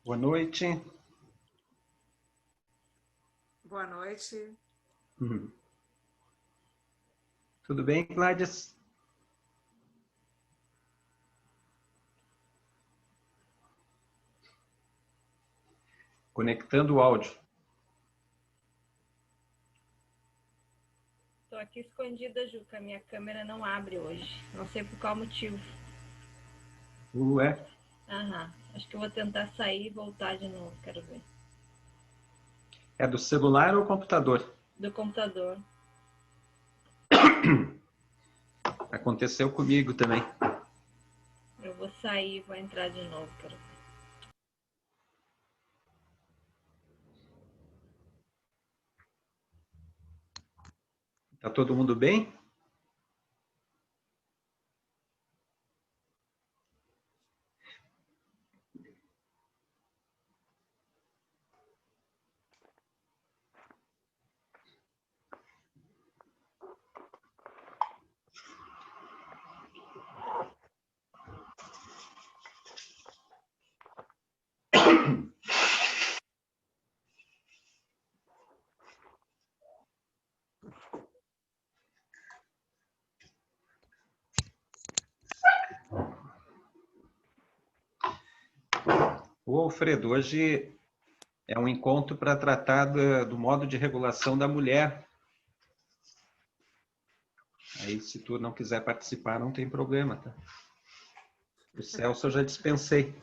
Boa noite. Boa noite. Uhum. Tudo bem, Gladys? Conectando o áudio. Tô aqui escondida, Juca. Minha câmera não abre hoje. Não sei por qual motivo. É? Aham. Acho que eu vou tentar sair e voltar de novo. Quero ver. É do celular ou computador? Do computador. Aconteceu comigo também. Eu vou sair e vou entrar de novo. Quero ver. Tá todo mundo bem? Ô, Alfredo, hoje é um encontro para tratar do modo de regulação da mulher. Aí, se tu não quiser participar, não tem problema, tá? O Celso eu já dispensei.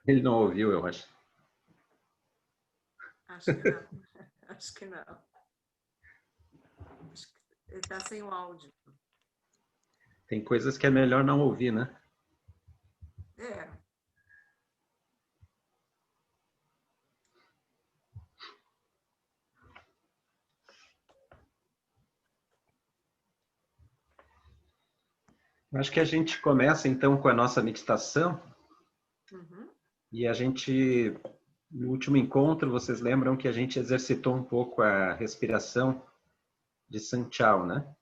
Ele não ouviu, eu acho. Acho que não. Acho que não. Acho que ele está sem o áudio. Tem coisas que é melhor não ouvir, né? É. Acho que a gente começa, então, com a nossa meditação. Uhum. E a gente, no último encontro, vocês lembram que a gente exercitou um pouco a respiração de Sanchal, né?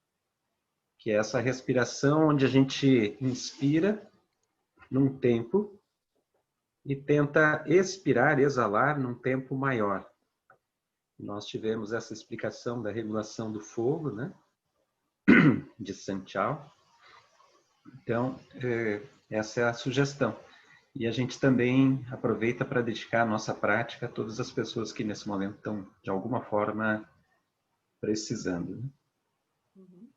Que é essa respiração onde a gente inspira num tempo e tenta expirar, exalar num tempo maior. Nós tivemos essa explicação da regulação do fogo, né? De Sanchal. Então, essa é a sugestão. E a gente também aproveita para dedicar a nossa prática a todas as pessoas que nesse momento estão, de alguma forma, precisando. Né? Uhum.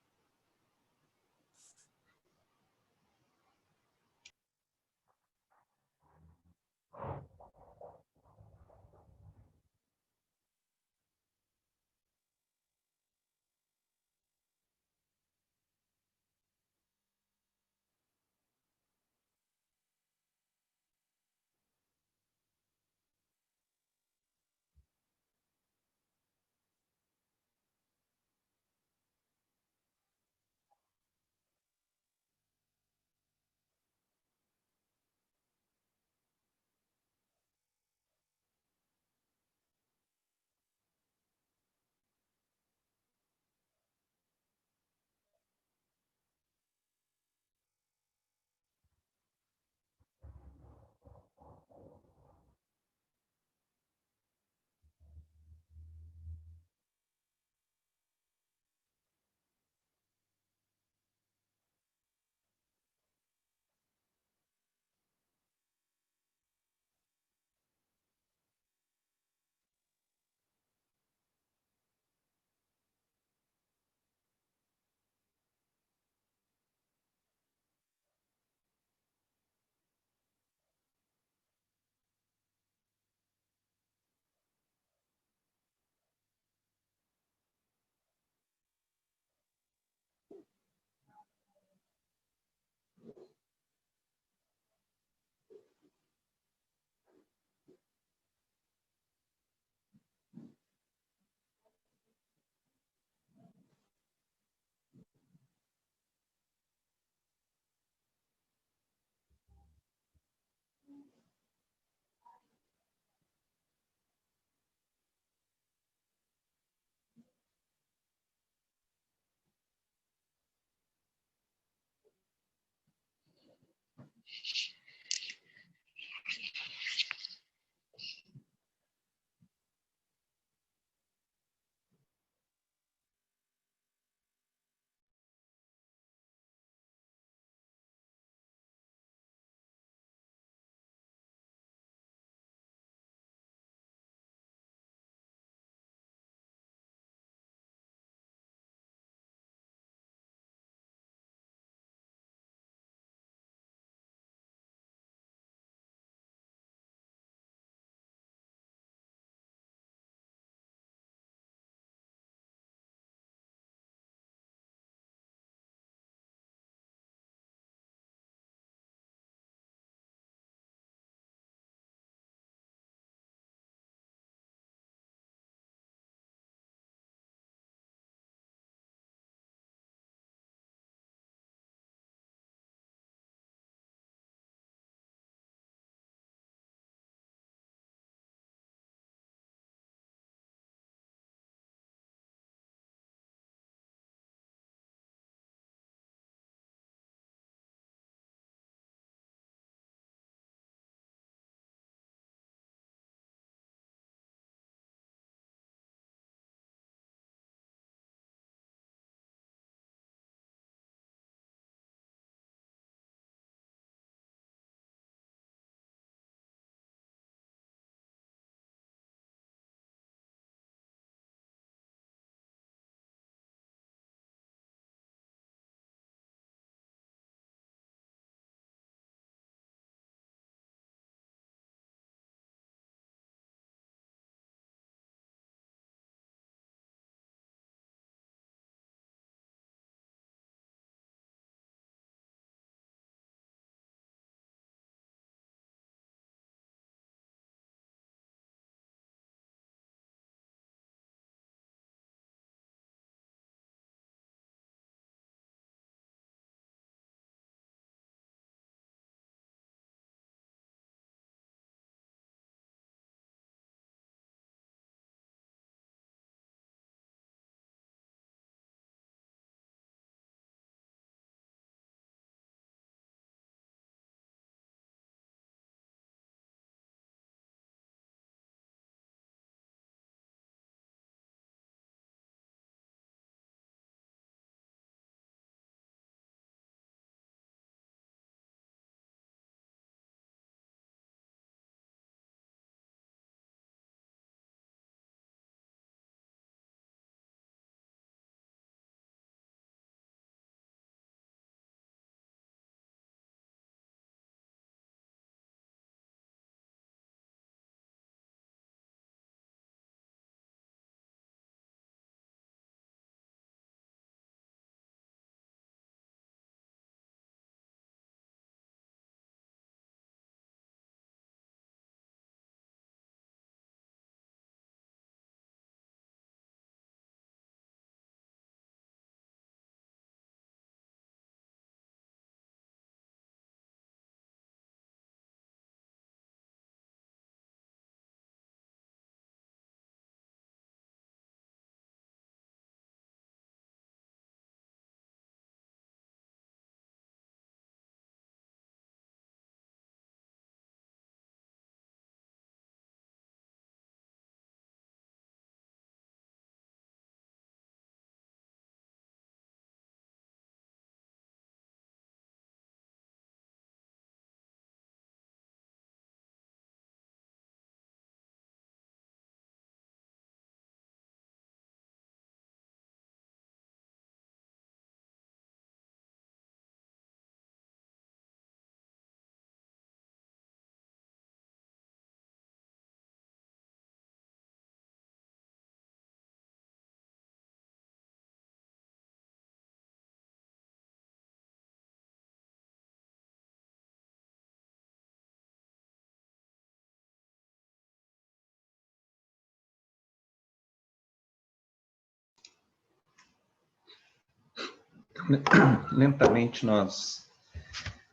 Lentamente nós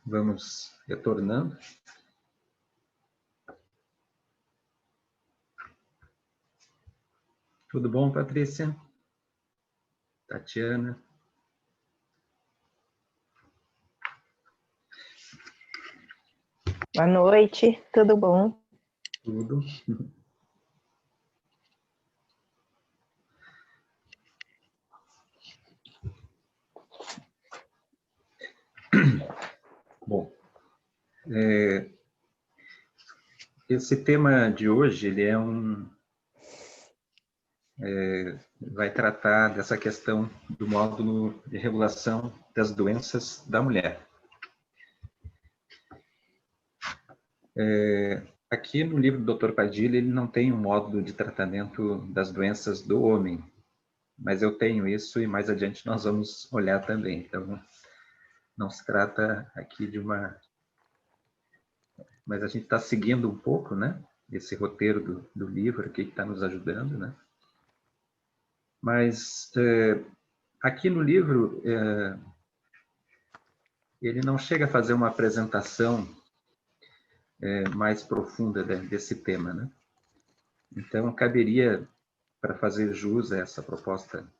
vamos retornando. Tudo bom, Patrícia? Tatiana? Boa noite, tudo bom? Tudo. Bom, esse tema de hoje, ele vai tratar dessa questão do módulo de regulação das doenças da mulher. Aqui no livro do Dr. Padilha, ele não tem um módulo de tratamento das doenças do homem, mas eu tenho isso e mais adiante nós vamos olhar também. Então, não se trata aqui de uma... Mas a gente está seguindo um pouco, né? Esse roteiro do livro aqui que está nos ajudando, né? Mas aqui no livro, ele não chega a fazer uma apresentação mais profunda desse tema, né? Então, caberia, para fazer jus a essa proposta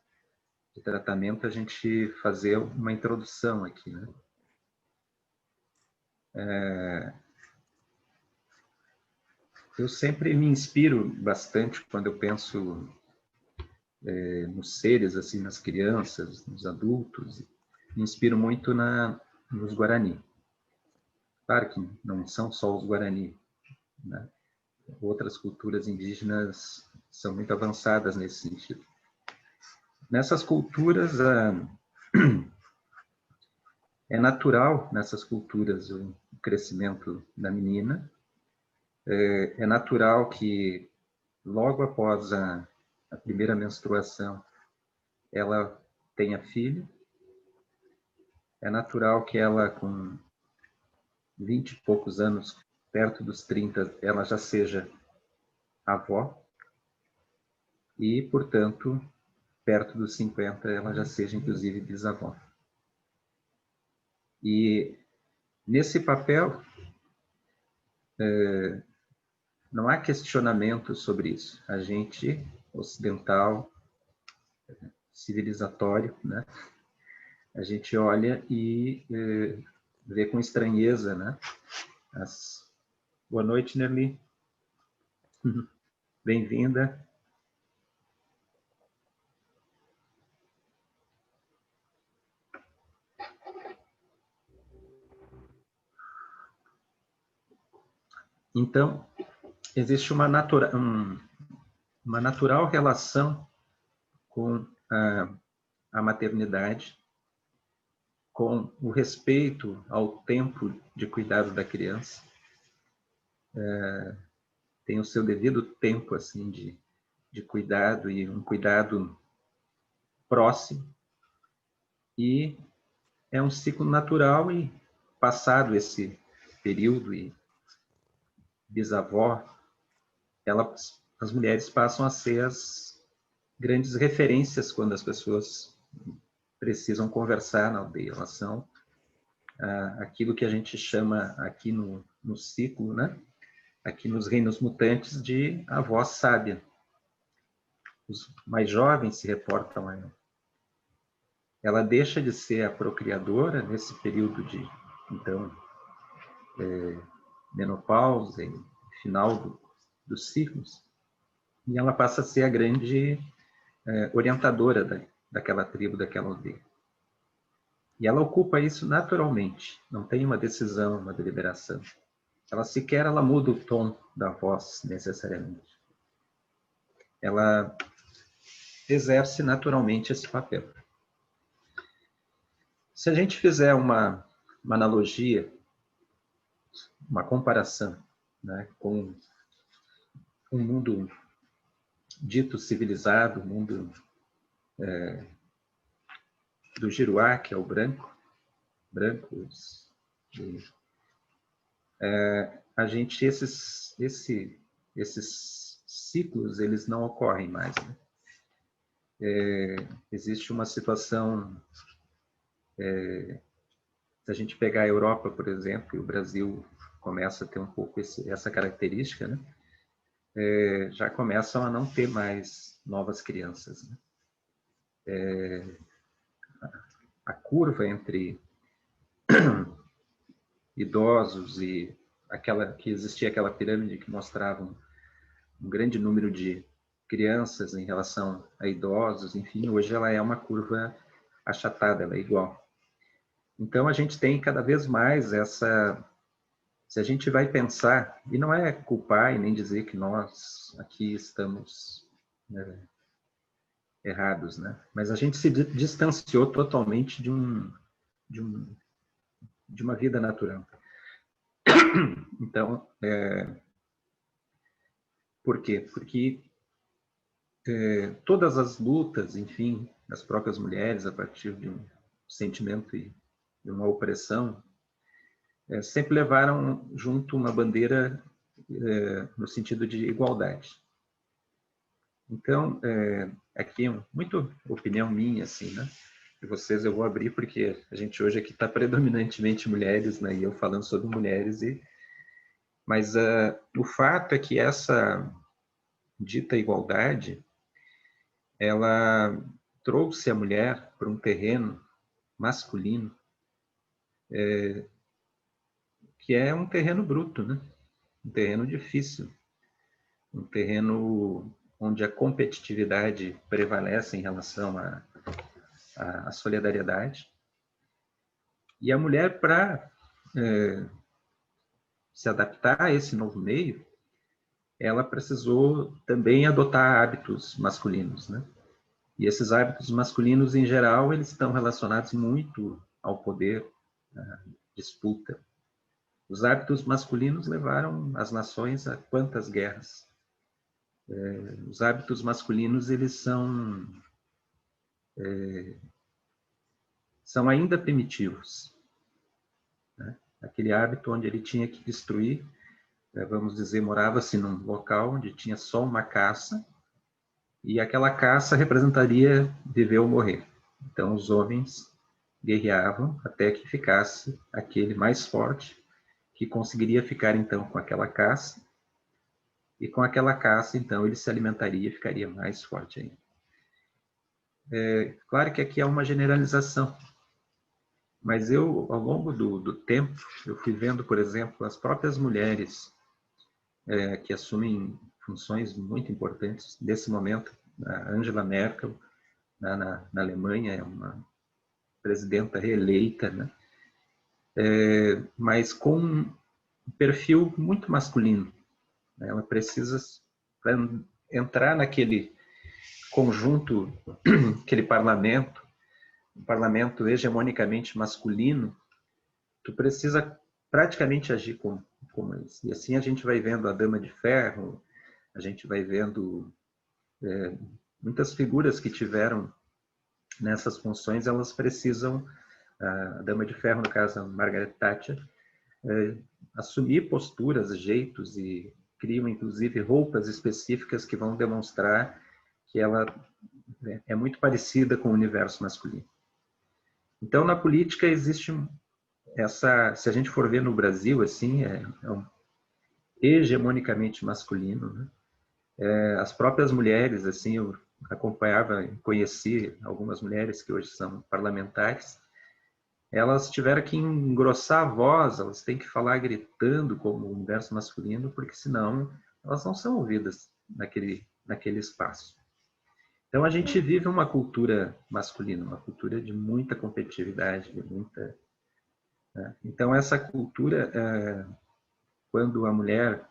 de tratamento, a gente fazer uma introdução aqui, né? Eu sempre me inspiro bastante quando eu penso nos seres, assim, nas crianças, nos adultos. Me inspiro muito nos Guarani. Claro que não são só os Guarani, né? Outras culturas indígenas são muito avançadas nesse sentido. Nessas culturas, é natural, nessas culturas, o crescimento da menina. É natural que, logo após a primeira menstruação, ela tenha filho. É natural que ela, com 20 e poucos anos, perto dos 30, ela já seja avó. E, portanto, perto dos 50, ela já seja, inclusive, bisavó. E, nesse papel, não há questionamento sobre isso. A gente, ocidental, civilizatório, né? A gente olha e vê com estranheza, né? Boa noite, Nerli. Bem-vinda. Então, existe uma natural relação com a maternidade, com o respeito ao tempo de cuidado da criança. Tem o seu devido tempo, assim, de cuidado, e um cuidado próximo. E é um ciclo natural, e passado esse período, e bisavó, as mulheres passam a ser as grandes referências quando as pessoas precisam conversar na aldeia. Elas são aquilo que a gente chama aqui no ciclo, né? Aqui nos reinos mutantes, de avó sábia. Os mais jovens se reportam a ela. Ela deixa de ser a procriadora nesse período de, então, menopausa e final dos ciclos, e ela passa a ser a grande orientadora daquela tribo, daquela aldeia. E ela ocupa isso naturalmente, não tem uma decisão, uma deliberação. Ela muda o tom da voz, necessariamente. Ela exerce naturalmente esse papel. Se a gente fizer uma analogia, uma comparação, né, com um mundo dito civilizado, o mundo do Giruá, que é o brancos, a gente, esses ciclos, eles não ocorrem mais, né? Existe uma situação Se a gente pegar a Europa, por exemplo, e o Brasil começa a ter um pouco essa característica, né? Já começam a não ter mais novas crianças, né? A curva entre idosos e que existia aquela pirâmide que mostrava um grande número de crianças em relação a idosos, enfim, hoje ela é uma curva achatada, ela é igual. Então a gente tem cada vez mais se a gente vai pensar, e não é culpar e nem dizer que nós aqui estamos errados, né? Mas a gente se distanciou totalmente de uma vida natural. Então, por quê? Porque todas as lutas, enfim, das próprias mulheres a partir de um sentimento e de uma opressão, sempre levaram junto uma bandeira no sentido de igualdade. Então, aqui muito opinião minha, assim, né? E vocês eu vou abrir porque a gente hoje aqui está predominantemente mulheres, né? E eu falando sobre mulheres mas o fato é que essa dita igualdade, ela trouxe a mulher para um terreno masculino, que é um terreno bruto, né? Um terreno difícil, um terreno onde a competitividade prevalece em relação à solidariedade. E a mulher, para se adaptar a esse novo meio, ela precisou também adotar hábitos masculinos, né? E esses hábitos masculinos, em geral, eles estão relacionados muito ao poder, à disputa. Os hábitos masculinos levaram as nações a quantas guerras? Os hábitos masculinos, eles são ainda primitivos, né? Aquele hábito onde ele tinha que destruir, vamos dizer, morava-se num local onde tinha só uma caça, e aquela caça representaria viver ou morrer. Então, os homens guerreavam até que ficasse aquele mais forte, que conseguiria ficar, então, com aquela caça, e com aquela caça, então, ele se alimentaria e ficaria mais forte ainda. Claro que aqui é uma generalização, mas eu, ao longo do tempo, eu fui vendo, por exemplo, as próprias mulheres que assumem funções muito importantes nesse momento. A Angela Merkel, na Alemanha, é uma presidenta reeleita, né? Mas com um perfil muito masculino. Ela precisa, para entrar naquele conjunto, aquele parlamento, um parlamento hegemonicamente masculino, tu precisa praticamente agir como eles. E assim a gente vai vendo a Dama de Ferro, a gente vai vendo muitas figuras que tiveram nessas funções, elas precisam, a Dama de Ferro, no caso a Margaret Thatcher, assumir posturas, jeitos e criam inclusive roupas específicas que vão demonstrar que ela é muito parecida com o universo masculino. Então, na política existe se a gente for ver no Brasil, assim, hegemonicamente masculino, né? As próprias mulheres, assim, eu acompanhava e conheci algumas mulheres que hoje são parlamentares, elas tiveram que engrossar a voz, elas têm que falar gritando como o universo masculino, porque senão elas não são ouvidas naquele espaço. Então a gente vive uma cultura masculina, uma cultura de muita competitividade, de muita... Né? Então essa cultura, quando a mulher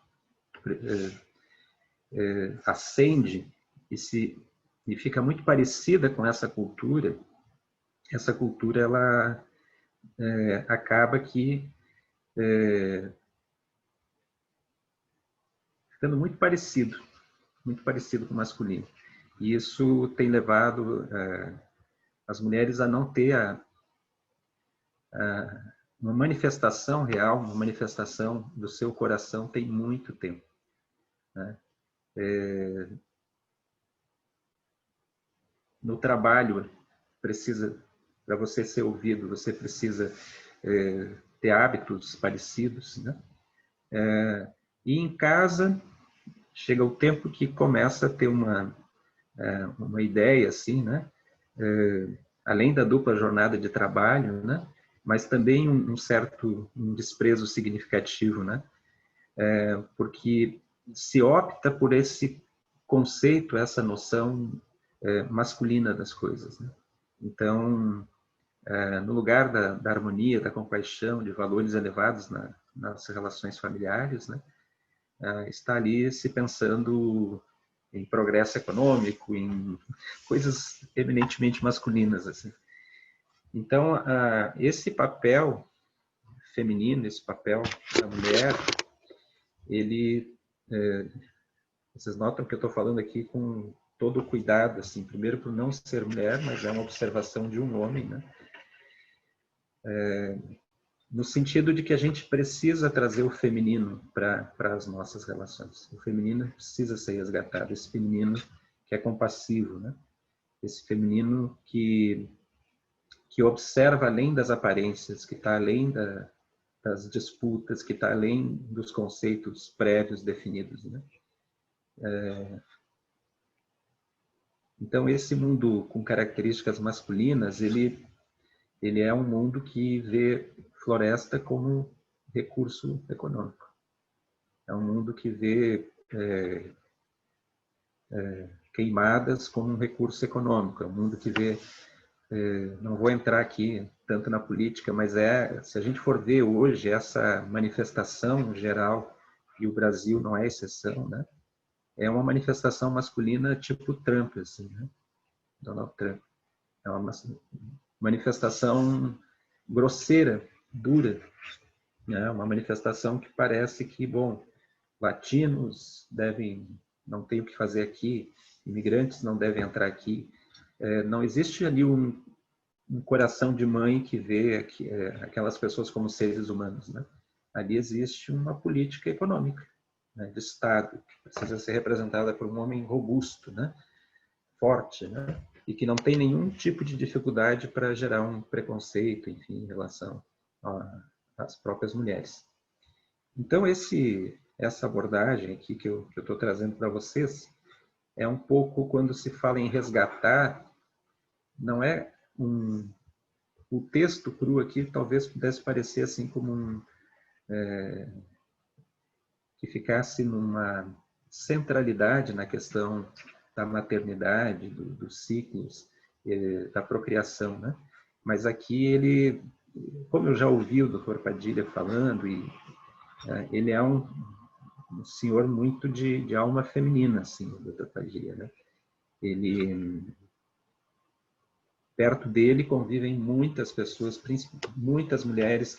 ascende e fica muito parecida com essa cultura ela acaba que ficando muito parecido com o masculino. E isso tem levado as mulheres a não ter uma manifestação real, uma manifestação do seu coração tem muito tempo, né? No trabalho precisa para você ser ouvido, você precisa ter hábitos parecidos, né? E em casa, chega o tempo que começa a ter uma ideia, assim, né? Além da dupla jornada de trabalho, né? Mas também um certo desprezo significativo, né? Porque se opta por esse conceito, essa noção masculina das coisas, né? Então, no lugar da harmonia, da compaixão, de valores elevados nas relações familiares, né? Está ali se pensando em progresso econômico, em coisas eminentemente masculinas, assim. Então, esse papel feminino, esse papel da mulher, ele, vocês notam que eu estou falando aqui com todo o cuidado, assim, primeiro por não ser mulher, mas é uma observação de um homem, né? No sentido de que a gente precisa trazer o feminino para as nossas relações. O feminino precisa ser resgatado, esse feminino que é compassivo, né? Esse feminino que observa além das aparências, que está além das disputas, que está além dos conceitos prévios definidos, né? Então, esse mundo com características masculinas, ele é um mundo que vê floresta como recurso econômico. É um mundo que vê queimadas como um recurso econômico. É um mundo que vê... não vou entrar aqui tanto na política, mas se a gente for ver hoje essa manifestação geral, e o Brasil não é exceção, né? É uma manifestação masculina tipo Trump, assim, né? Donald Trump. É uma manifestação grosseira, dura, né? Uma manifestação que parece que, bom, latinos não ter o que fazer aqui, imigrantes não devem entrar aqui. Não existe ali um coração de mãe que vê aquelas pessoas como seres humanos, né? Ali existe uma política econômica, né, de Estado, que precisa ser representada por um homem robusto, né? Forte, né? E que não tem nenhum tipo de dificuldade para gerar um preconceito, enfim, em relação às próprias mulheres. Então, essa abordagem aqui que eu estou trazendo para vocês é um pouco quando se fala em resgatar, não é o texto cru aqui talvez pudesse parecer assim como que ficasse numa centralidade na questão da maternidade, dos ciclos, da procriação, né? Mas aqui ele, como eu já ouvi o Dr. Padilha falando, ele é um senhor muito de alma feminina, assim, o Dr. Padilha, né? Perto dele convivem muitas pessoas, muitas mulheres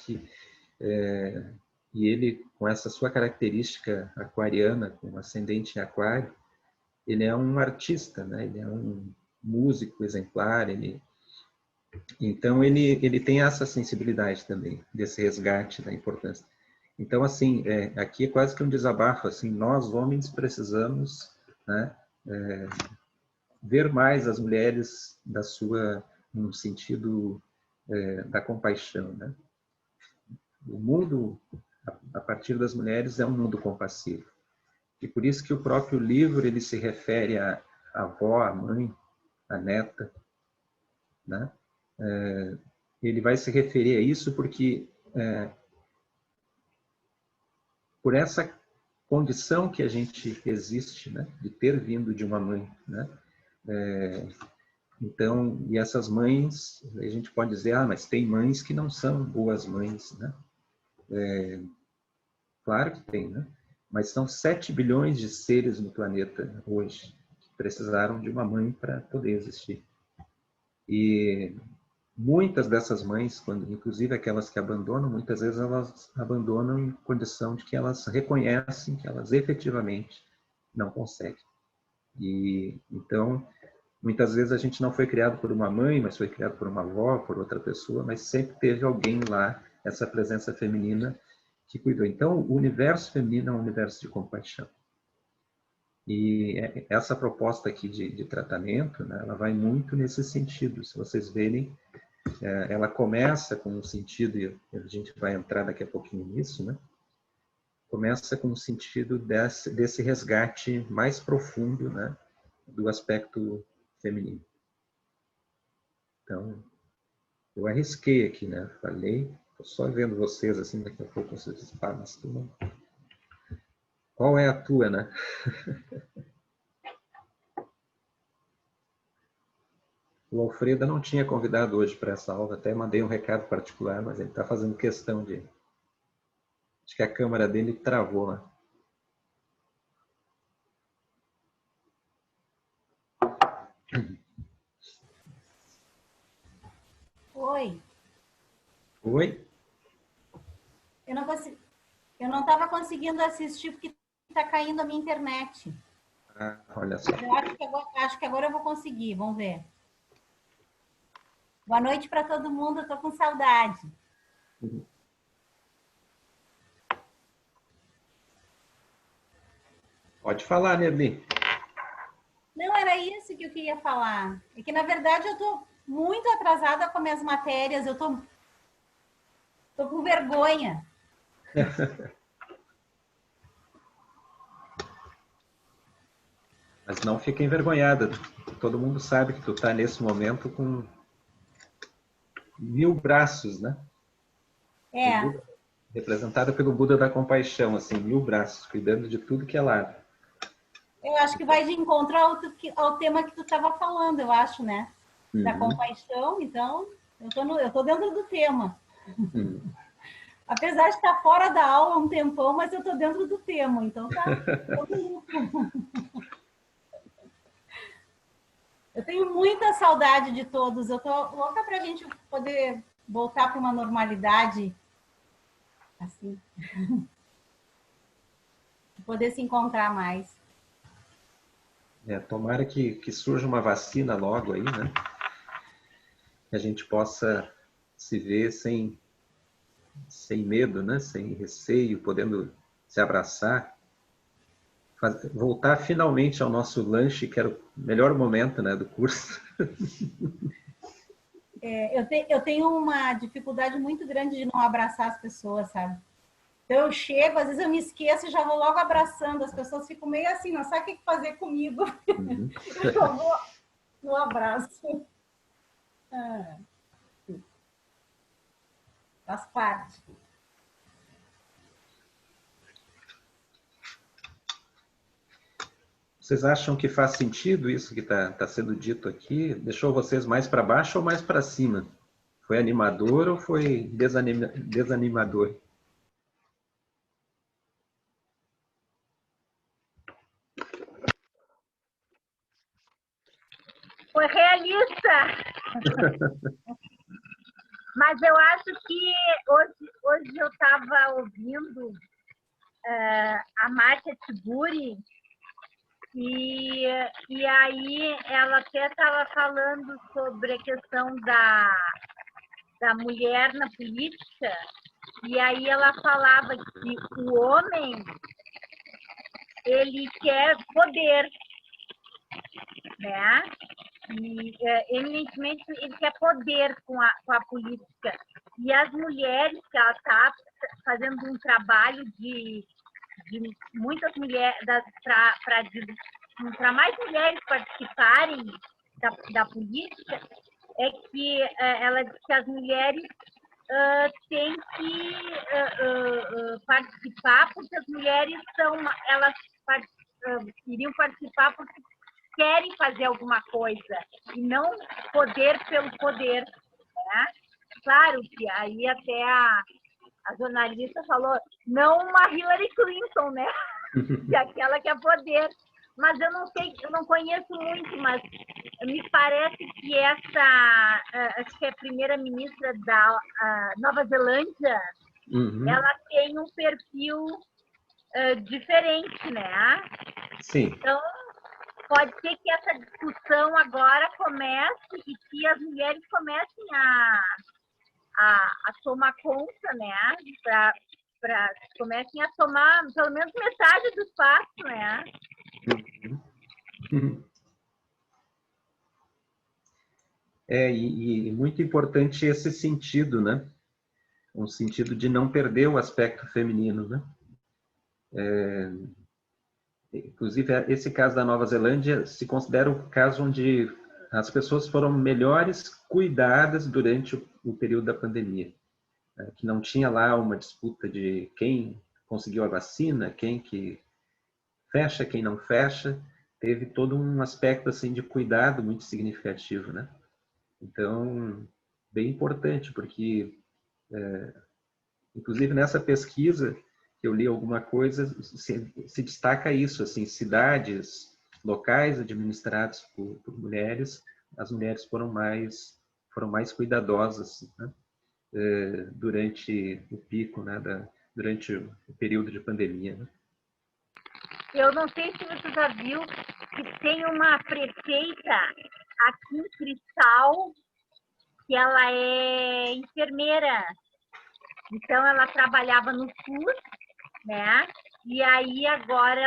e ele, com essa sua característica aquariana, com ascendente em aquário, ele é um artista, né? Ele é um músico exemplar, então ele tem essa sensibilidade também, desse resgate da importância. Então, assim, aqui é quase que um desabafo, assim, nós homens precisamos, né, ver mais as mulheres no sentido da compaixão, né? O mundo, a partir das mulheres, é um mundo compassivo. E por isso que o próprio livro ele se refere à avó, à mãe, à neta, né? Ele vai se referir a isso porque por essa condição que a gente existe, né? De ter vindo de uma mãe, né? Então, e essas mães, a gente pode dizer, mas tem mães que não são boas mães, né? Claro que tem, né? Mas são 7 bilhões de seres no planeta hoje que precisaram de uma mãe para poder existir. E muitas dessas mães, inclusive aquelas que abandonam, muitas vezes elas abandonam em condição de que elas reconhecem que elas efetivamente não conseguem. E então, muitas vezes a gente não foi criado por uma mãe, mas foi criado por uma avó, por outra pessoa, mas sempre teve alguém lá, essa presença feminina que cuidou. Então, o universo feminino é um universo de compaixão. E essa proposta aqui de tratamento, né, ela vai muito nesse sentido. Se vocês verem, ela começa com um sentido, e a gente vai entrar daqui a pouquinho nisso, né? Começa com o sentido desse resgate mais profundo, né, do aspecto feminino. Então, eu arrisquei aqui, né? Falei, estou só vendo vocês, assim, daqui a pouco vocês falam, mas tu não... Qual é a tua, né? O Alfredo não tinha convidado hoje para essa aula, até mandei um recado particular, mas ele está fazendo questão de... Acho que a câmera dele travou, né? Oi. Oi? Eu não estava conseguindo assistir porque está caindo a minha internet. Ah, olha só. Eu acho que agora eu vou conseguir, vamos ver. Boa noite para todo mundo, eu estou com saudade. Pode falar, Nerli. Não, era isso que eu queria falar. É que, na verdade, eu estou muito atrasada com as minhas matérias, eu estou com vergonha. Mas não fica envergonhada. Todo mundo sabe que tu está nesse momento com 1000 braços, né? É. Buda, representada pelo Buda da compaixão, assim, 1000 braços, cuidando de tudo que é lado. Eu acho que vai de encontro ao tema que tu estava falando, eu acho, né? Da compaixão, então, eu tô dentro do tema. Apesar de estar fora da aula um tempão, mas eu tô dentro do tema, então tá. Eu tenho muita saudade de todos, eu tô louca pra gente poder voltar para uma normalidade, assim, poder se encontrar mais. Tomara que surja uma vacina logo aí, né? Que a gente possa se ver sem medo, né? Sem receio, podendo se abraçar. Voltar finalmente ao nosso lanche, que era o melhor momento, né, do curso. Eu tenho uma dificuldade muito grande de não abraçar as pessoas, sabe? Então eu chego, às vezes eu me esqueço e já vou logo abraçando. As pessoas ficam meio assim, não sabe o que fazer comigo. Eu só vou no abraço. Faz parte. Vocês acham que faz sentido isso que está sendo dito aqui? Deixou vocês mais para baixo ou mais para cima? Foi animador ou foi desanimador? Foi realista. Mas eu acho que hoje eu estava ouvindo a Márcia Tiburi e aí ela até estava falando sobre a questão da mulher na política, e aí ela falava que o homem, ele quer poder, né? E eminentemente ele quer poder com a política. E as mulheres, que ela está fazendo um trabalho de muitas mulheres, para mais mulheres participarem da política, é que ela diz que as mulheres têm que participar, porque as mulheres elas iriam participar porque querem fazer alguma coisa e não poder pelo poder, né? Claro que aí até a jornalista falou, não uma Hillary Clinton, né? Que é aquela que é poder. Mas eu não sei, eu não conheço muito, mas me parece que acho que é a primeira-ministra da Nova Zelândia, ela tem um perfil diferente, né? Sim. Então, pode ser que essa discussão agora comece e que as mulheres comecem a tomar conta, né? Comecem a tomar pelo menos metade do espaço, né? E muito importante esse sentido, né? Um sentido de não perder o aspecto feminino, né? Inclusive, esse caso da Nova Zelândia se considera o caso onde as pessoas foram melhores cuidadas durante o período da pandemia. Que não tinha lá uma disputa de quem conseguiu a vacina, quem que fecha, quem não fecha. Teve todo um aspecto assim de cuidado muito significativo, né? Então, bem importante, porque, inclusive nessa pesquisa, eu li alguma coisa, se destaca isso, assim, cidades, locais administrados por mulheres, as mulheres foram mais cuidadosas, né? Durante o pico, né? Durante o período de pandemia, né? Eu não sei se você já viu que tem uma prefeita aqui em Cristal, que ela é enfermeira. Então, ela trabalhava no SUS, né? E aí, agora,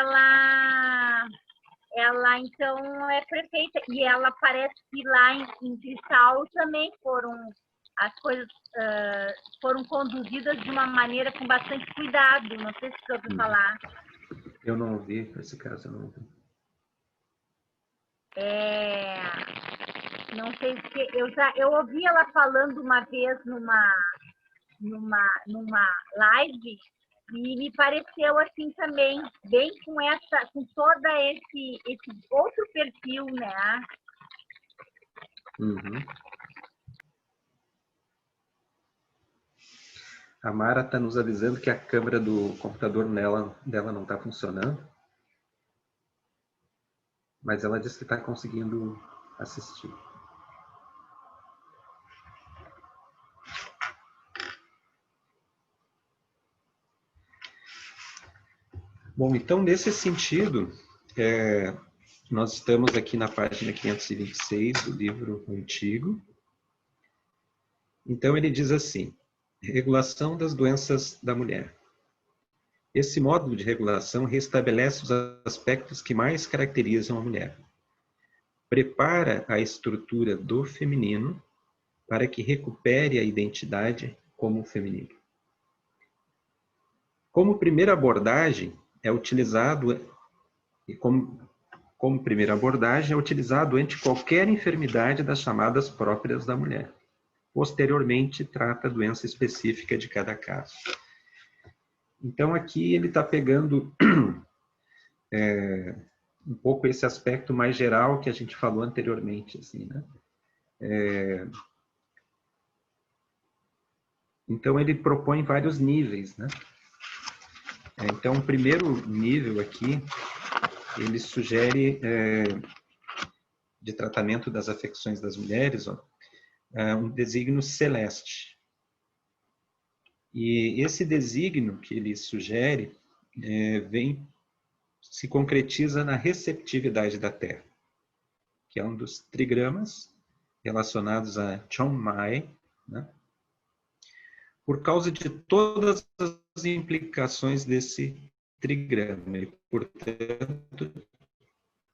ela então, é prefeita. E ela parece que lá em Cristal também as coisas foram conduzidas de uma maneira com bastante cuidado. Não sei se você ouviu falar. Eu não ouvi, nesse caso, eu não ouvi. Não sei se eu ouvi ela falando uma vez numa live e me pareceu assim também, bem com toda esse outro perfil, né? Uhum. A Mara está nos avisando que a câmera do computador dela não está funcionando. Mas ela disse que está conseguindo assistir. Bom, então, nesse sentido, nós estamos aqui na página 526 do livro antigo. Então, ele diz assim: regulação das doenças da mulher. Esse módulo de regulação restabelece os aspectos que mais caracterizam a mulher. Prepara a estrutura do feminino para que recupere a identidade como feminino. Como primeira abordagem, é utilizado ante qualquer enfermidade das chamadas próprias da mulher. Posteriormente, trata a doença específica de cada caso. Então, aqui ele está pegando um pouco esse aspecto mais geral que a gente falou anteriormente, assim, né? Então, ele propõe vários níveis, né? Então, o primeiro nível aqui, ele sugere, de tratamento das afecções das mulheres, um desígnio celeste. E esse desígnio que ele sugere se concretiza na receptividade da Terra, que é um dos trigramas relacionados a Chongmai, né? Por causa de todas as implicações desse trigrama, e, portanto,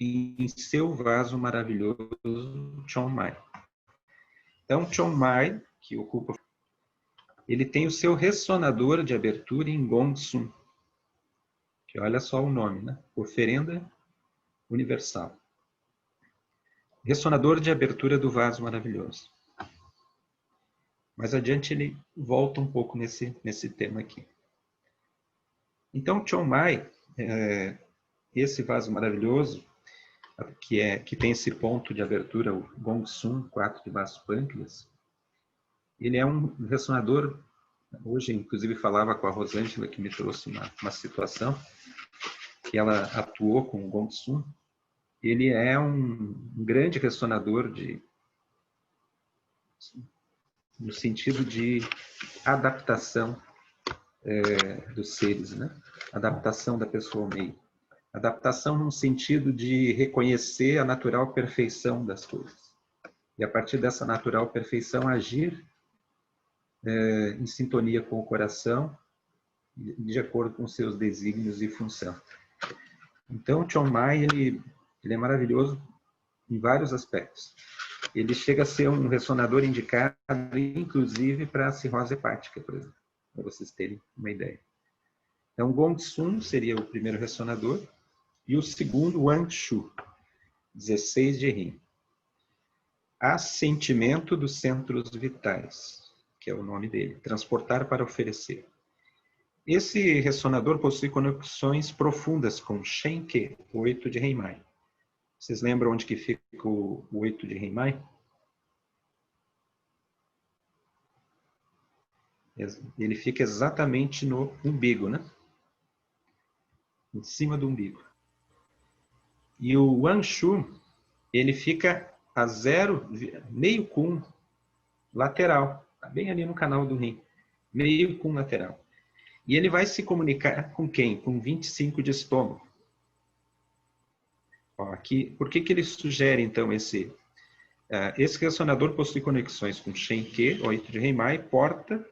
em seu vaso maravilhoso, Chongmai. Então, Chongmai, que ocupa, ele tem o seu ressonador de abertura em Gongsun, que olha só o nome, né? Oferenda universal. Ressonador de abertura do vaso maravilhoso. Mais adiante ele volta um pouco nesse tema aqui. Então, Chongmai, esse vaso maravilhoso, que tem esse ponto de abertura, o Gongsun, 4 de vaso pâncreas, ele é um ressonador. Hoje, inclusive, falava com a Rosângela, que me trouxe uma situação, que ela atuou com o Gongsun. Ele é um grande ressonador no sentido de adaptação dos seres, né? Adaptação da pessoa ao meio. Adaptação no sentido de reconhecer a natural perfeição das coisas. E a partir dessa natural perfeição agir em sintonia com o coração, de acordo com seus desígnios e função. Então, Chongmai, ele é maravilhoso em vários aspectos. ele chega a ser um ressonador indicado, inclusive, para a cirrose hepática, por exemplo, para vocês terem uma ideia. Então, Gongsun seria o primeiro ressonador, e o segundo, Wanshu, 16 de rim. Assentimento dos centros vitais, que é o nome dele, transportar para oferecer. Esse ressonador possui conexões profundas com Shenke, o 8 de Heimai. Vocês lembram onde que fica o 8 de Heimai? Ele fica exatamente no umbigo, né? Em cima do umbigo. E o Wanshu, ele fica a meio cum lateral, tá bem ali no canal do rim, meio cum lateral. E ele vai se comunicar com quem? Com 25 de estômago. Ó, aqui, por que ele sugere, então, esse ressonador possui conexões com Shenke, 8 de Heimai, porta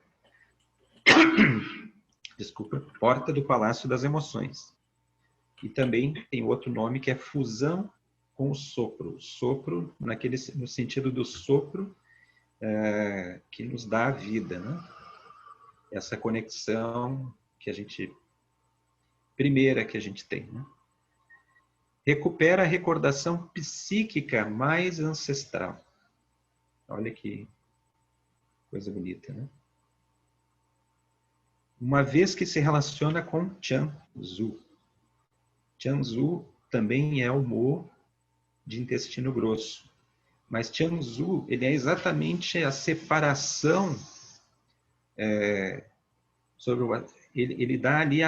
do Palácio das Emoções. E também tem outro nome que é fusão com o sopro. O sopro, no sentido do sopro que nos dá a vida, né? Essa conexão primeira que a gente tem, né? Recupera a recordação psíquica mais ancestral. Olha que coisa bonita, né? Uma vez que se relaciona com Tianzu. Tianzu também é o Mo de intestino grosso. Mas Tianzu, ele é exatamente a separação ele dá ali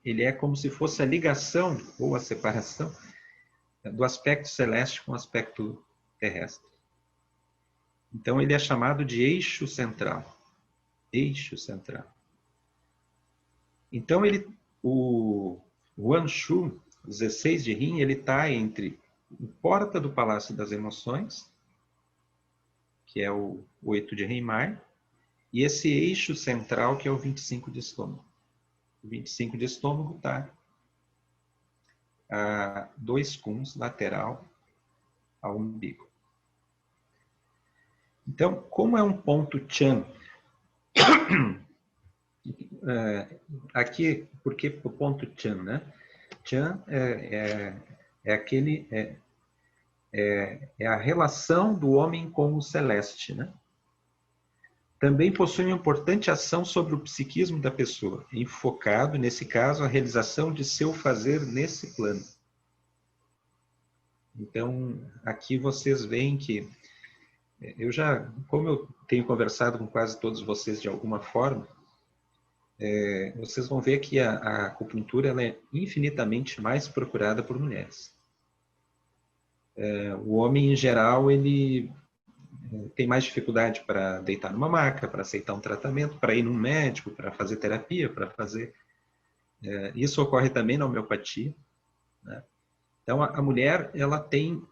ele é como se fosse a ligação ou a separação do aspecto celeste com o aspecto terrestre. Então ele é chamado de eixo central. Eixo central. Então o Wanshu, 16 de rim, ele está entre a porta do Palácio das Emoções, que é o 8 de Heimai, e esse eixo central, que é o 25 de estômago. O 25 de estômago está a 2 cuns lateral ao umbigo. Então, como é um ponto Chan, aqui, por que o ponto Chan, né? Chan é a relação do homem com o celeste, né? Também possui uma importante ação sobre o psiquismo da pessoa, enfocado, nesse caso, a realização de seu fazer nesse plano. Então, aqui vocês veem que como eu tenho conversado com quase todos vocês de alguma forma, vocês vão ver que a acupuntura ela é infinitamente mais procurada por mulheres. O homem, em geral, ele tem mais dificuldade para deitar numa maca, para aceitar um tratamento, para ir num médico, para fazer terapia, para fazer... isso ocorre também na homeopatia, né? Então, a mulher, ela tem,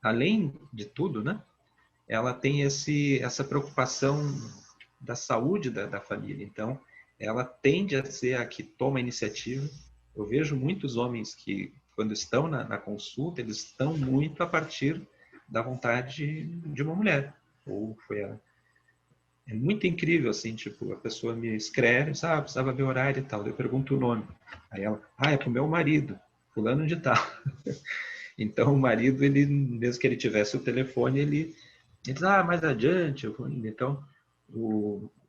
além de tudo, né? Ela tem essa preocupação da saúde da família. Então, ela tende a ser a que toma a iniciativa. Eu vejo muitos homens que, quando estão na consulta, eles estão muito a partir da vontade de uma mulher. É muito incrível, assim, tipo, a pessoa me escreve, precisava ver horário e tal. Eu pergunto o nome. Aí ela, é pro meu marido, fulano de tal. Então, o marido, ele, mesmo que ele tivesse o telefone, ele diz, mais adiante. Então,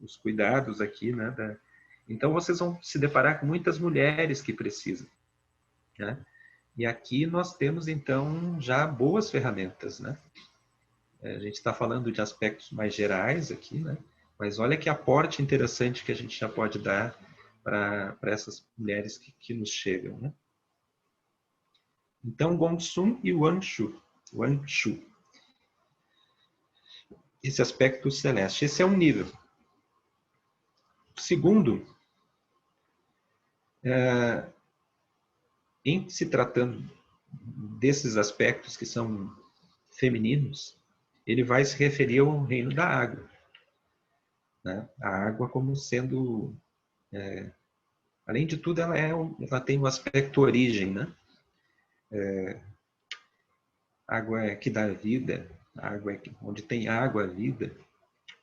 os cuidados aqui, né? Então, vocês vão se deparar com muitas mulheres que precisam, né? E aqui nós temos, então, já boas ferramentas, né? A gente está falando de aspectos mais gerais aqui, né? Mas olha que aporte interessante que a gente já pode dar para essas mulheres que nos chegam, né? Então, Gongsun e Wanshu. Esse aspecto celeste. Esse é um nível. O segundo, em se tratando desses aspectos que são femininos, ele vai se referir ao reino da água, né? A água como sendo, além de tudo, ela tem um aspecto origem, né? Água é que dá vida, A água onde tem água, a vida.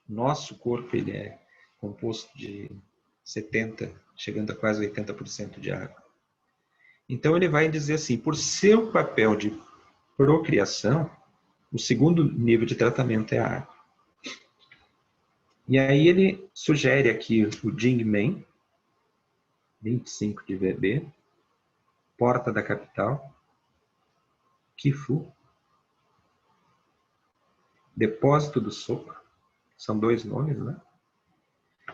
Nosso corpo ele é composto de 70%, chegando a quase 80% de água. Então ele vai dizer assim, por seu papel de procriação, o segundo nível de tratamento é a água. E aí ele sugere aqui o Jingmen, 25 de VB, porta da capital, Qifu, depósito do sopro, são 2 nomes, né?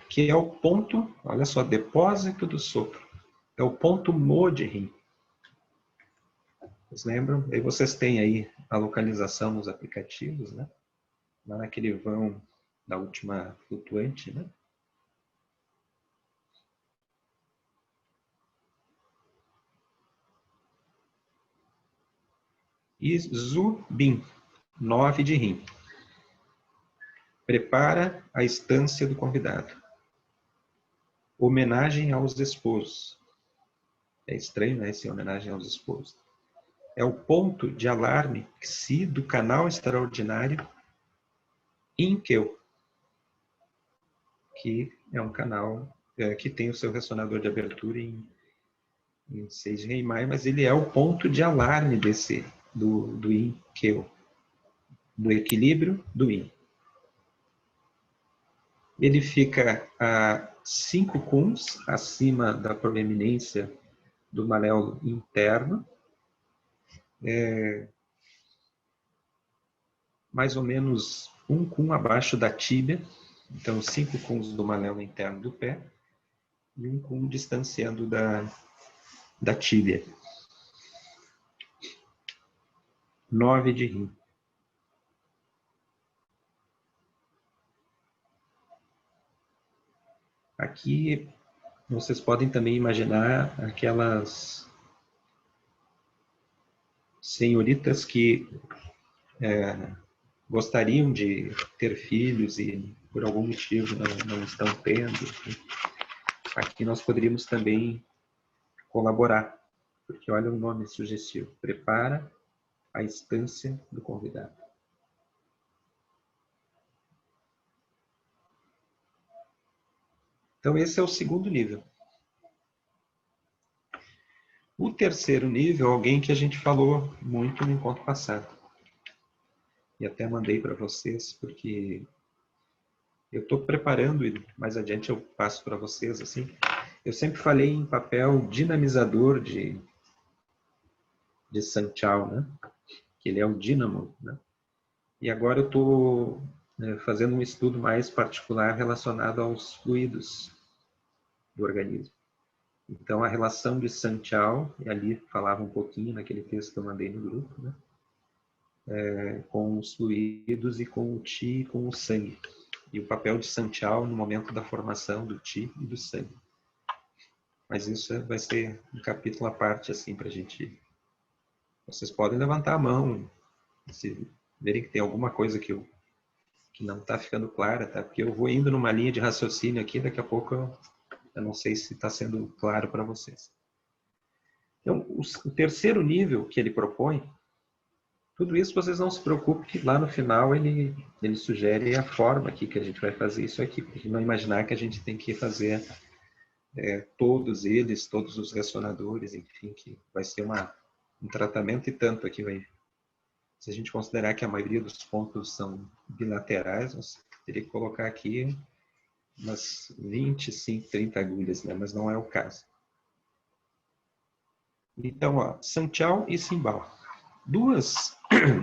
Que é o ponto, olha só, depósito do sopro, é o ponto Mo de Rin. Vocês lembram? Aí vocês têm aí a localização nos aplicativos, né? Lá naquele vão da última flutuante, né? E Zubin, 9 de Rim. Prepara a estância do convidado. Homenagem aos esposos. É estranho, né? Essa homenagem aos esposos. É o ponto de alarme Xi do canal extraordinário Inkeu, que é um canal que tem o seu ressonador de abertura em 6 de Rei-Mai, mas ele é o ponto de alarme do Inkeu, do equilíbrio do Yin. Ele fica a 5 kuns acima da proeminência do maléolo interno, mais ou menos 1 kun abaixo da tíbia, então 5 kuns do maléolo interno do pé, e 1 kun distanciando da tíbia. 9 de Rim. Aqui vocês podem também imaginar aquelas senhoritas que gostariam de ter filhos e por algum motivo não estão tendo. Aqui nós poderíamos também colaborar, porque olha o nome sugestivo, prepara a estância do convidado. Então esse é o segundo nível. O terceiro nível é alguém que a gente falou muito no encontro passado. E até mandei para vocês, porque eu estou preparando e mais adiante eu passo para vocês. Assim, eu sempre falei em papel dinamizador de Sanchal, né? Que ele é o dínamo, né? E agora eu estou fazendo um estudo mais particular relacionado aos fluidos do organismo. Então, a relação de Sanchal, e ali falava um pouquinho naquele texto que eu mandei no grupo, né? Com os fluidos e com o Qi e com o sangue. E o papel de Sanchal no momento da formação do Qi e do sangue. Mas isso vai ser um capítulo à parte, assim, para a gente... Vocês podem levantar a mão, se verem que tem alguma coisa que não está ficando clara, tá? Porque eu vou indo numa linha de raciocínio aqui, daqui a pouco eu não sei se está sendo claro para vocês. Então, o terceiro nível que ele propõe, tudo isso vocês não se preocupem, que lá no final ele sugere a forma aqui que a gente vai fazer isso aqui, para não imaginar que a gente tem que fazer todos eles, todos os ressonadores, enfim, que vai ser um tratamento e tanto aqui vai. Se a gente considerar que a maioria dos pontos são bilaterais, nós teria que colocar aqui umas 25, 30 agulhas, né? Mas não é o caso. Então, ó, Sanchal e Simbal.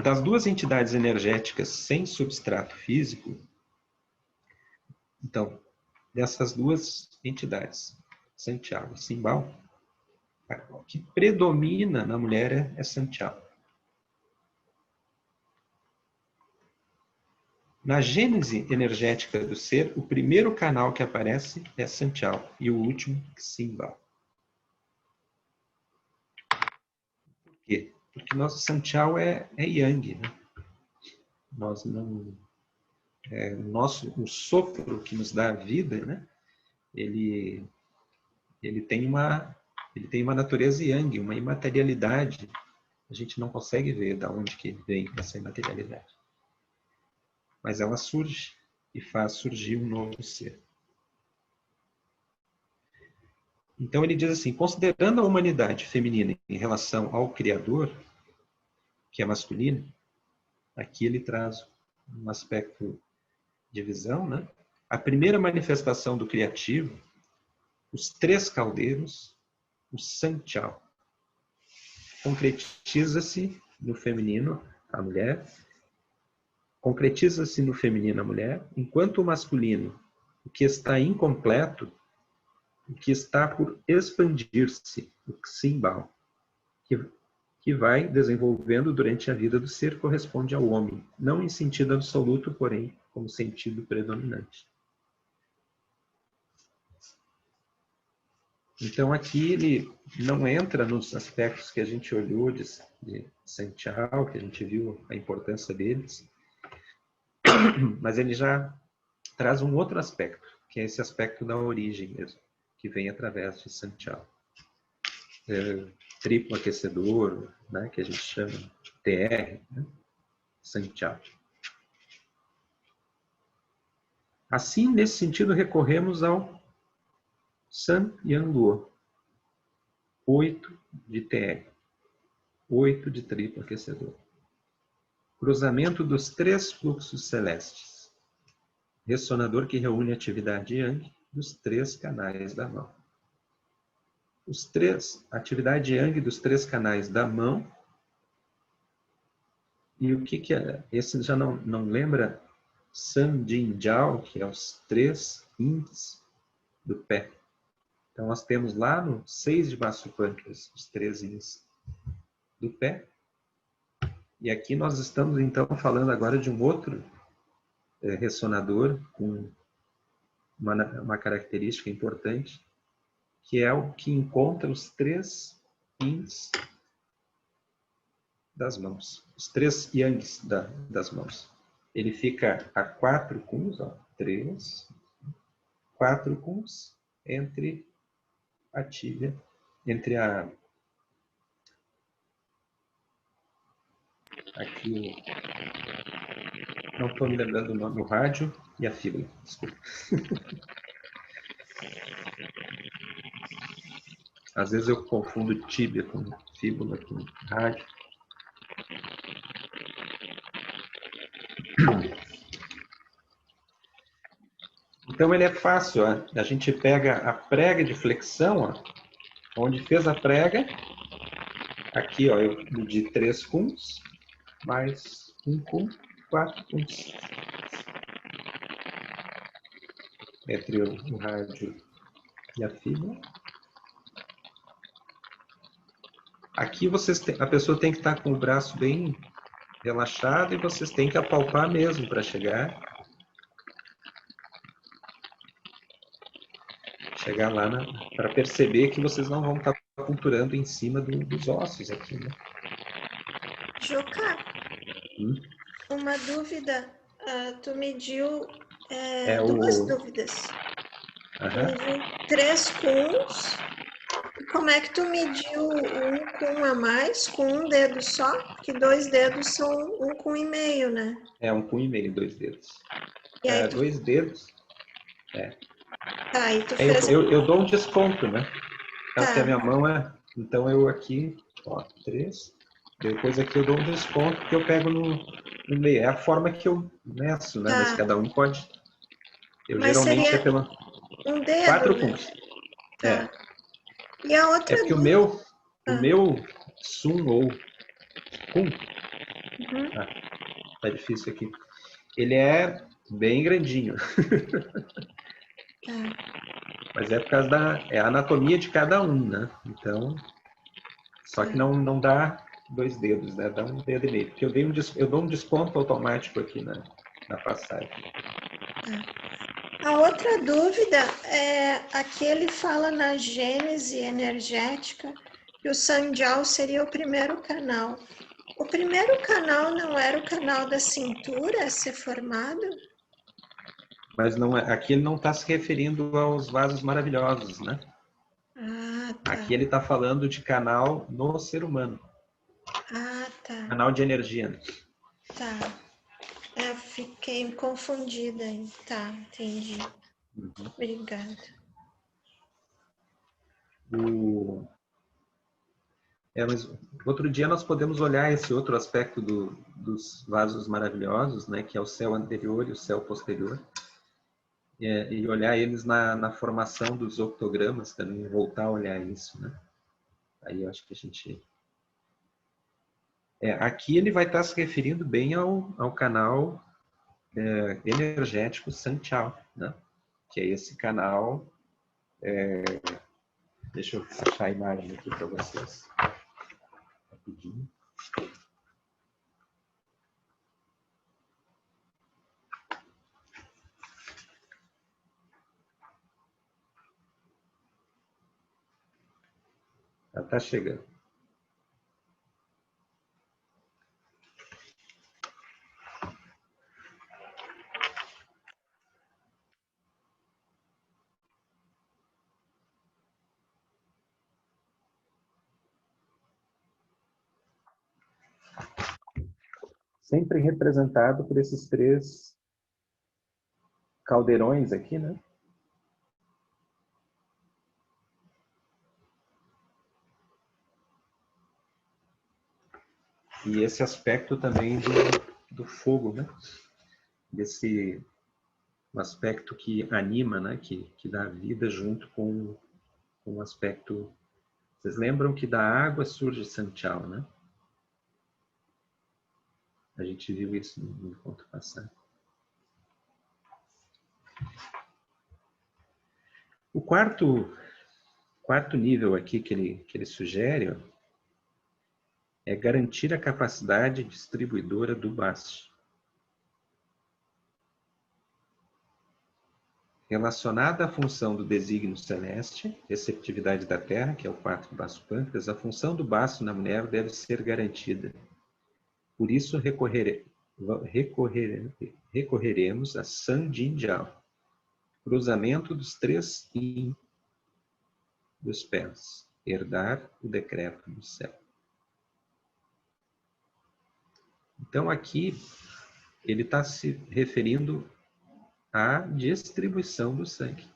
Das duas entidades energéticas sem substrato físico, então, dessas duas entidades, Sanchal e Simbal, o que predomina na mulher é Sanchal. Na gênese energética do ser, o primeiro canal que aparece é Sanchal e o último, Simbal. Por quê? Porque nosso Sanchal é Yang, né? Nós não... o sopro que nos dá a vida, né? Ele tem uma natureza Yang, uma imaterialidade. A gente não consegue ver de onde que vem essa imaterialidade. mas ela surge e faz surgir um novo ser. Então ele diz assim, considerando a humanidade feminina em relação ao Criador, que é masculino, aqui ele traz um aspecto de visão, né? A primeira manifestação do criativo, os 3 caldeiros, o Sanchal, concretiza-se no feminino, a mulher, concretiza-se no feminino a mulher, enquanto o masculino, o que está incompleto, o que está por expandir-se, o Ximbal, que vai desenvolvendo durante a vida do ser, corresponde ao homem, não em sentido absoluto, porém, como sentido predominante. Então, aqui ele não entra nos aspectos que a gente olhou de Sanchal, que a gente viu a importância deles, mas ele já traz um outro aspecto, que é esse aspecto da origem mesmo, que vem através de Sanchal. Triplo aquecedor, né, que a gente chama TR, né, Sanchal. Assim, nesse sentido, recorremos ao San Yan Luo, 8 de TR, 8 de triplo aquecedor. Cruzamento dos 3 fluxos celestes. Ressonador que reúne a atividade Yang dos 3 canais da mão. A atividade Yang dos 3 canais da mão. E o que é? Esse já não lembra? San Jin Jiao, que é os 3 Yins do pé. Então, nós temos lá no 6 de baço pâncreas, os 3 Yins do pé. E aqui nós estamos, então, falando agora de um outro ressonador com uma característica importante, que é o que encontra os 3 Yins das mãos, os 3 Yangs das mãos. Ele fica a 4 Kuns, 3, 4 Kuns entre a tíbia, entre a... Aqui, não estou me lembrando o nome, o rádio e a fíbula, desculpa. Às vezes eu confundo tíbia com fíbula, com rádio. Então ele é fácil, ó. A gente pega a prega de flexão, ó, onde fez a prega, aqui ó, eu medi 3 Kuns, mais 1 Kun, 4 Kuns. Entre o rádio e a fíbula. Aqui a pessoa tem que estar com o braço bem relaxado e vocês têm que apalpar mesmo para chegar lá para perceber que vocês não vão estar apunturando em cima dos ossos aqui, né? Juca, uma dúvida. Tu mediu 2 dúvidas. Uhum. 3 Kuns. Como é que tu mediu 1 Kun a mais com um dedo só? Porque 2 dedos são 1 Kun e meio, né? É 1 Kun e meio, 2 dedos. E aí 2 dedos. Tá, aí tu fez... eu dou um desconto, né? Então, Tá. a minha mão é... Então, eu aqui, ó, 3. Depois aqui eu dou um desconto que eu pego no meio. É a forma que eu meço, né? Tá. Mas cada um pode... Eu Mas geralmente seria é pela... um dedo, 4 né? Kuns. Tá. E a outra É porque dúvida... o meu Sun ou Kun, tá difícil aqui, ele é bem grandinho. Mas é por causa é a anatomia de cada um, né? Então, só que não dá 2 dedos, né? Dá 1 dedo e meio. Porque eu dou um desconto automático aqui na passagem. A outra dúvida é aqui ele fala na gênese energética que o Sanjiao seria o primeiro canal. O primeiro canal não era o canal da cintura a ser formado? Mas não aqui ele não está se referindo aos vasos maravilhosos, né? Ah, tá. Aqui ele está falando de canal no ser humano. Ah, tá. Canal de energia. Tá. fiquei confundida aí. Tá, entendi. Uhum. Obrigada. Mas outro dia nós podemos olhar esse outro aspecto dos vasos maravilhosos, né, que é o céu anterior e o céu posterior, e olhar eles na formação dos octogramas também, voltar a olhar isso, né? Aí eu acho que a gente... aqui ele vai estar se referindo bem ao canal energético Sanchal, né? Que é esse canal... Deixa eu achar a imagem aqui para vocês. Rapidinho. Já está chegando. Sempre representado por esses 3 caldeirões aqui, né? E esse aspecto também do fogo, né? Desse um aspecto que anima, né? Que dá vida junto com o aspecto... Vocês lembram que da água surge Sanchal, né? A gente viu isso no encontro passado. O quarto nível aqui que ele sugere, ó, é garantir a capacidade distribuidora do baço. Relacionada à função do desígnio celeste, receptividade da Terra, que é o 4 do baço pâncreas, a função do baço na mulher deve ser garantida. Por isso recorreremos a Sandinjal, cruzamento dos 3 yin dos pés, herdar o decreto do céu. Então aqui ele está se referindo à distribuição do sangue.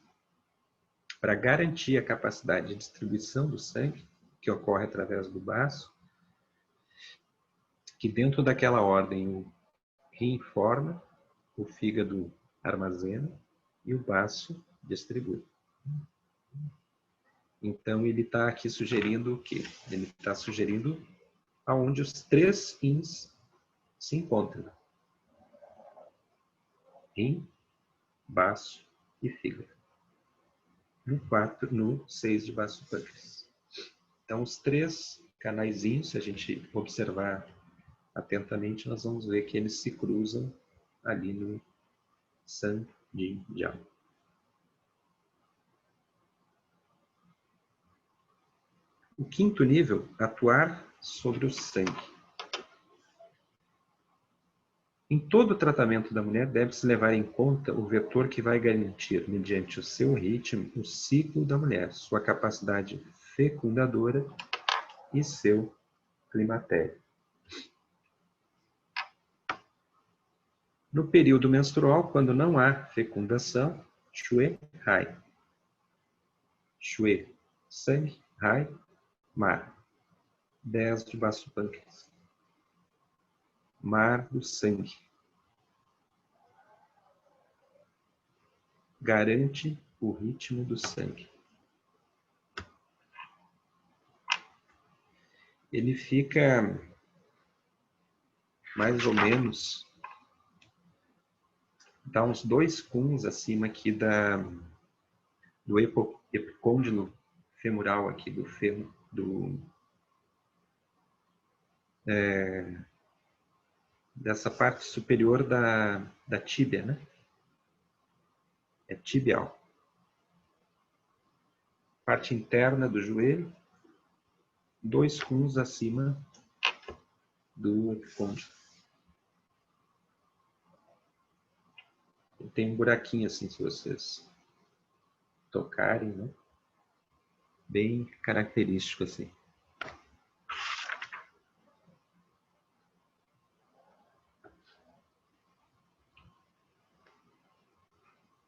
Para garantir a capacidade de distribuição do sangue, que ocorre através do baço, que dentro daquela ordem o rim forma, o fígado armazena e o baço distribui. Então ele está aqui sugerindo o quê? Ele está sugerindo aonde os 3 rins se encontram. Rim, baço e fígado. No 6 de baço pâncreas. Então os 3 canaizinhos, se a gente observar atentamente, nós vamos ver que eles se cruzam ali no Sandinjal. O 5º nível, atuar sobre o sangue. Em todo o tratamento da mulher, deve-se levar em conta o vetor que vai garantir, mediante o seu ritmo, o ciclo da mulher, sua capacidade fecundadora e seu climatério. No período menstrual, quando não há fecundação, Shue, Rai. Shue, sangue, Rai, mar. 10 de baço pâncreas. Mar do sangue. Garante o ritmo do sangue. Ele fica mais ou menos, dá uns 2 cuns acima aqui do epicôndilo femoral aqui do fêmur, dessa parte superior da tíbia, né? É tibial. Parte interna do joelho, 2 cuns acima do epicôndilo. Tem um buraquinho assim, se vocês tocarem, né? Bem característico assim.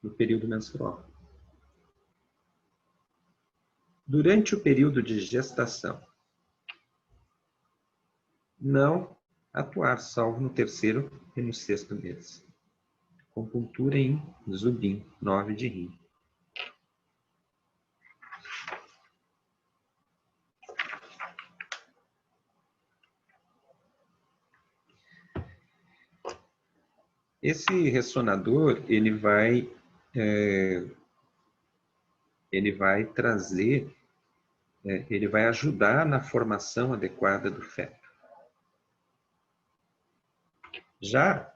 no período menstrual. Durante o período de gestação, não atuar, salvo no 3º e no 6º mês. Acupuntura em Zubin, 9 de rim. Esse ressonador, ele vai trazer, ele vai ajudar na formação adequada do feto. Já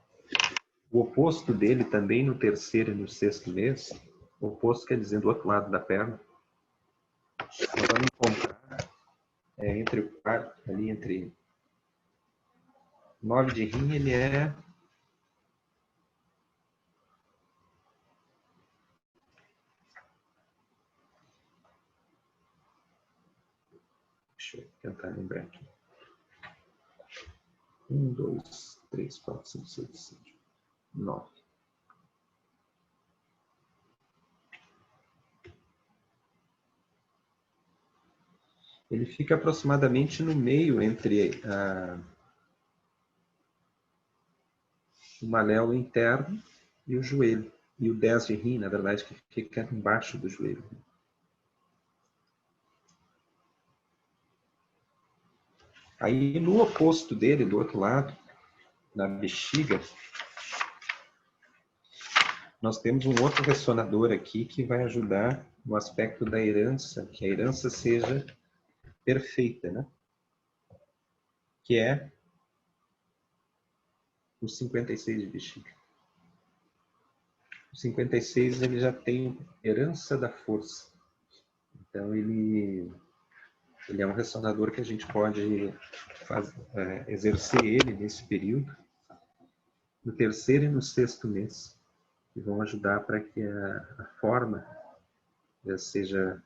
o oposto dele, também no 3º e no 6º mês, o oposto quer dizer do outro lado da perna, nós vamos encontrar entre o quarto, ali entre 9 de rim, ele é deixa eu tentar lembrar aqui. 1, 2, 3, 4, 5, 6, 7, 9. Ele fica aproximadamente no meio entre o maléolo interno e o joelho. E o 10 de rim, na verdade, que fica embaixo do joelho. Aí, no oposto dele, do outro lado, na bexiga, nós temos um outro ressonador aqui que vai ajudar no aspecto da herança, que a herança seja perfeita, né? Que é o 56 de bexiga. O 56 ele já tem herança da força. Então ele é um ressonador que a gente pode exercer ele nesse período, no 3º e no 6º mês, que vão ajudar para que a forma seja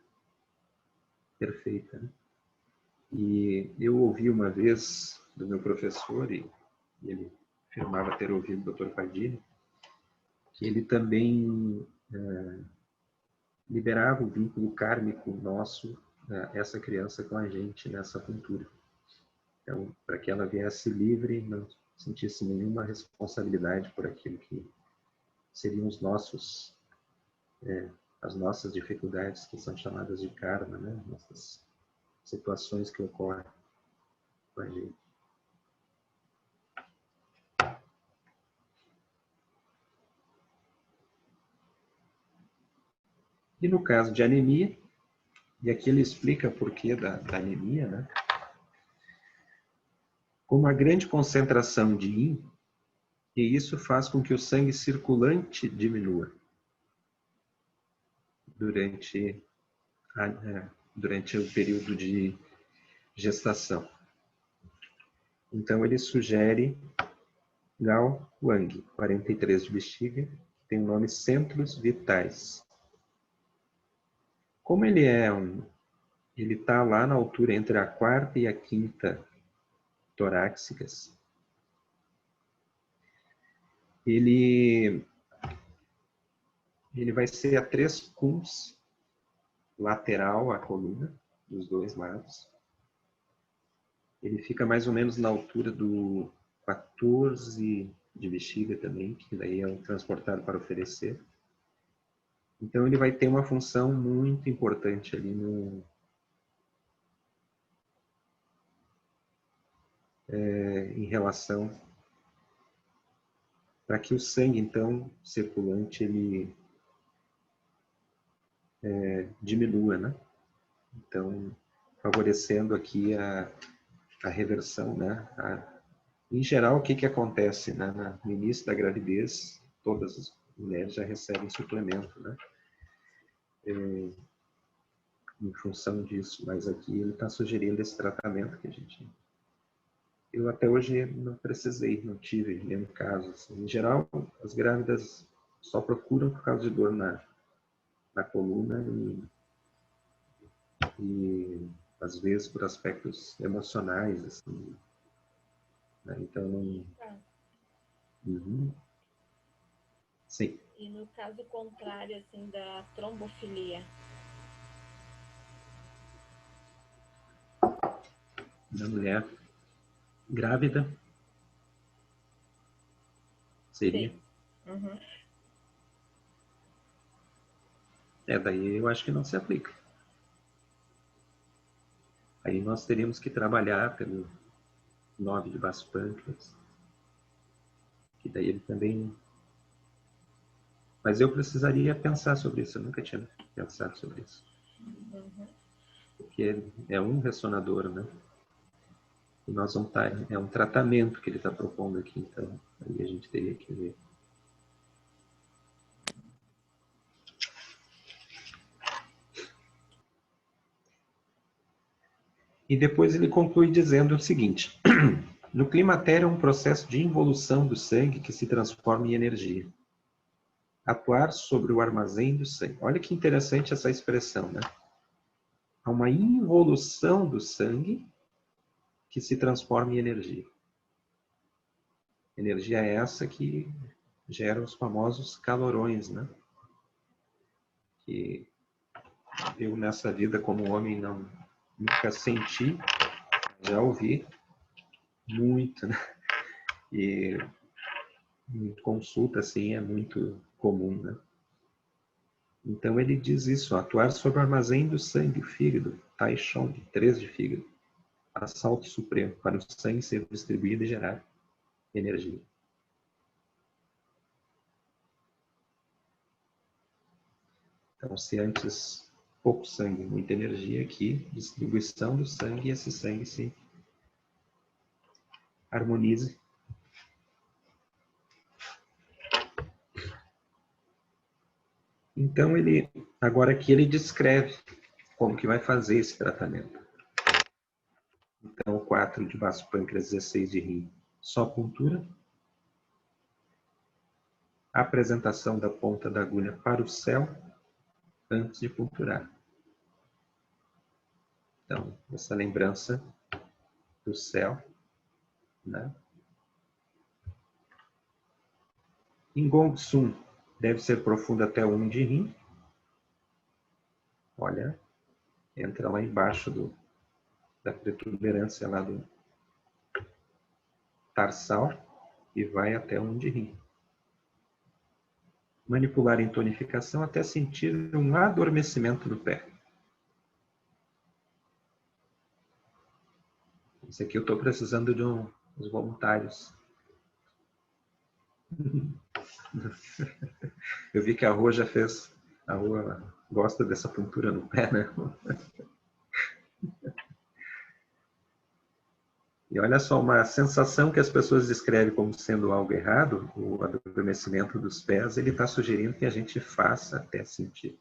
perfeita, né? E eu ouvi uma vez do meu professor, e ele afirmava ter ouvido do Dr. Padilha, que ele também liberava o vínculo kármico nosso, essa criança com a gente nessa acupuntura. Então, para que ela viesse livre, não sentisse nenhuma responsabilidade por aquilo que seriam as nossas dificuldades, que são chamadas de karma, né? Nossas situações que ocorrem com a gente. E no caso de anemia, e aqui ele explica o porquê da anemia, né? Com uma grande concentração de yin, e isso faz com que o sangue circulante diminua durante o período de gestação. Então ele sugere Gao Wang, 43 de bexiga, que tem o nome Centros Vitais. Como ele está lá na altura entre a 4ª e a 5ª torácicas, ele vai ser a 3 cuns lateral à coluna, dos dois lados. Ele fica mais ou menos na altura do 14 de bexiga também, que daí é o transportado para oferecer. Então ele vai ter uma função muito importante ali em relação para que o sangue, então, circulante, ele diminua, né? Então, favorecendo aqui a reversão, né? Em geral, o que acontece, né? No início da gravidez, todas as mulheres já recebem suplemento, né? Em função disso, mas aqui ele está sugerindo esse tratamento que eu até hoje não precisei, não tive nenhum caso. Assim. Em geral, as grávidas só procuram por causa de dor na coluna e às vezes por aspectos emocionais, assim. Né? Então, não... Uhum. Sim. E no caso contrário, assim, da trombofilia? Da mulher grávida, seria? Sim. Uhum. Daí eu acho que não se aplica. Aí nós teríamos que trabalhar pelo 9 de baço pâncreas, que daí ele também... Mas eu precisaria pensar sobre isso, eu nunca tinha pensado sobre isso. Porque é um ressonador, né? E nós vamos estar... É um tratamento que ele está propondo aqui, então aí a gente teria que ver. E depois ele conclui dizendo o seguinte: no climatério é um processo de involução do sangue que se transforma em energia. Atuar sobre o armazém do sangue. Olha que interessante essa expressão, né? Há uma involução do sangue que se transforma em energia. Energia é essa que gera os famosos calorões, né? Que eu nessa vida como homem nunca senti, já ouvi muito, né? E em consulta assim é muito comum, né? Então ele diz isso: atuar sobre o armazém do sangue, o fígado, Tai Chong, 3 de fígado, assalto supremo, para o sangue ser distribuído e gerar energia. Então, se antes pouco sangue, muita energia, aqui, distribuição do sangue, e esse sangue se harmonize. Então, agora aqui ele descreve como que vai fazer esse tratamento. Então, 4 de baço pâncreas, 16 de rim, só puntura. Apresentação da ponta da agulha para o céu antes de punturar. Então, essa lembrança do céu, né? Em Gong Sun, deve ser profundo até 1 de rim. Olha, entra lá embaixo da protuberância lá do tarsal e vai até 1 de rim. Manipular em tonificação até sentir um adormecimento do pé. Esse aqui eu estou precisando de uns voluntários. Eu vi que a Rua já fez. A Rua gosta dessa puntura no pé, né? E olha só, uma sensação que as pessoas descrevem como sendo algo errado, o adormecimento dos pés, ele está sugerindo que a gente faça até sentir.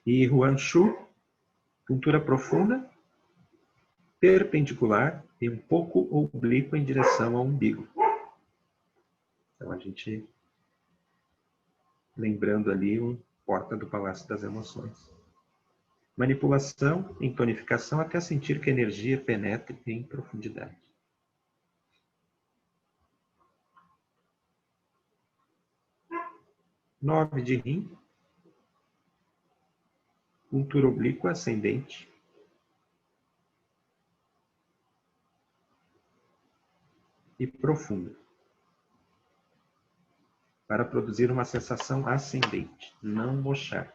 E Huan Shu, puntura profunda, perpendicular e um pouco oblíqua em direção ao umbigo. Então a gente, lembrando ali, o porta do Palácio das Emoções. Manipulação em tonificação até sentir que a energia penetre em profundidade. Nove de rim. Puntura oblíqua ascendente. E profunda. Para produzir uma sensação ascendente, não mochar.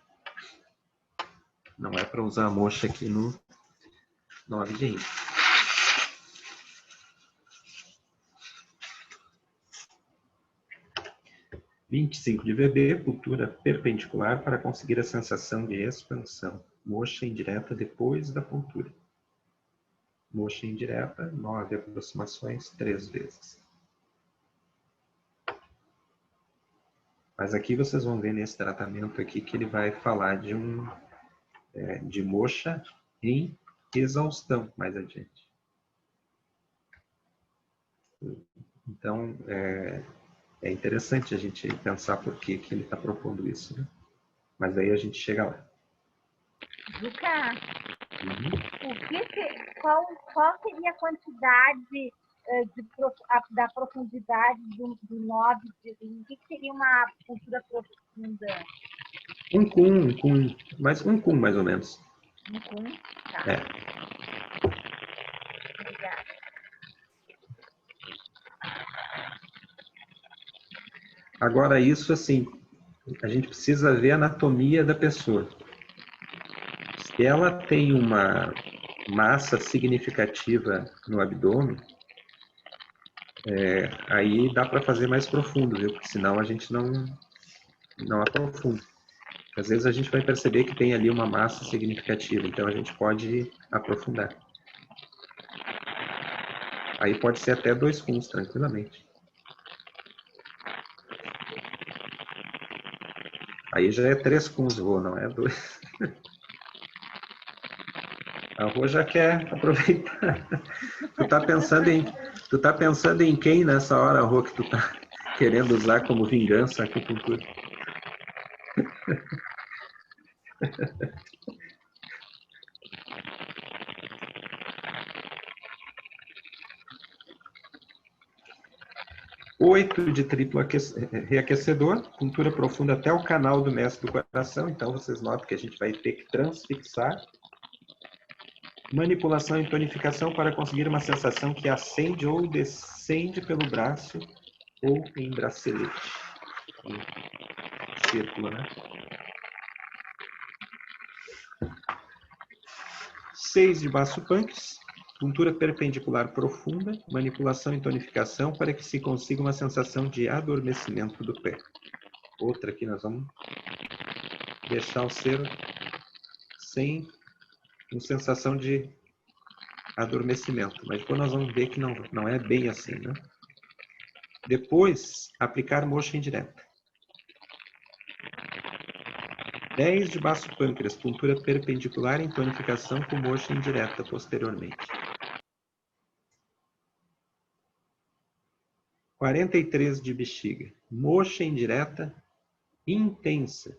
Não é para usar a mocha aqui no 9 de rim. (25 de VB, puntura perpendicular para conseguir a sensação de expansão. Mocha indireta depois da puntura. Mocha indireta, 9 aproximações, 3 vezes. Mas aqui vocês vão ver nesse tratamento aqui que ele vai falar de mocha em exaustão mais adiante. Então, é interessante a gente pensar por que ele está propondo isso, né? Mas aí a gente chega lá. Juca, qual seria a quantidade da profundidade do 9, o que seria uma acupuntura profunda? Um cum, mais ou menos. Um cum? Tá. É. Obrigada. Agora, isso assim, a gente precisa ver a anatomia da pessoa. Se ela tem uma massa significativa no abdômen, aí dá para fazer mais profundo, viu? Porque senão a gente não aprofunda. Às vezes a gente vai perceber que tem ali uma massa significativa, então a gente pode aprofundar. Aí pode ser até 2 cuns, tranquilamente. Aí já é 3 cuns, Rô, não é 2. A Rô já quer aproveitar. Tu tá pensando em quem nessa hora, Rô, que tu tá querendo usar como vingança a acupuntura? Oito de triplo reaquecedor, puntura profunda até o canal do mestre do coração. Então, vocês notam que a gente vai ter que transfixar. Manipulação e tonificação para conseguir uma sensação que ascende ou descende pelo braço ou em bracelete. Em círculo, né? 6 de baço punks. Puntura perpendicular profunda, manipulação e tonificação para que se consiga uma sensação de adormecimento do pé. Outra aqui nós vamos deixar o ser sem uma sensação de adormecimento. Mas depois nós vamos ver que não é bem assim, né? Depois, aplicar moxa indireta. 10 de baço pâncreas, puntura perpendicular em tonificação com moxa indireta posteriormente. 43 de bexiga, moxa indireta intensa.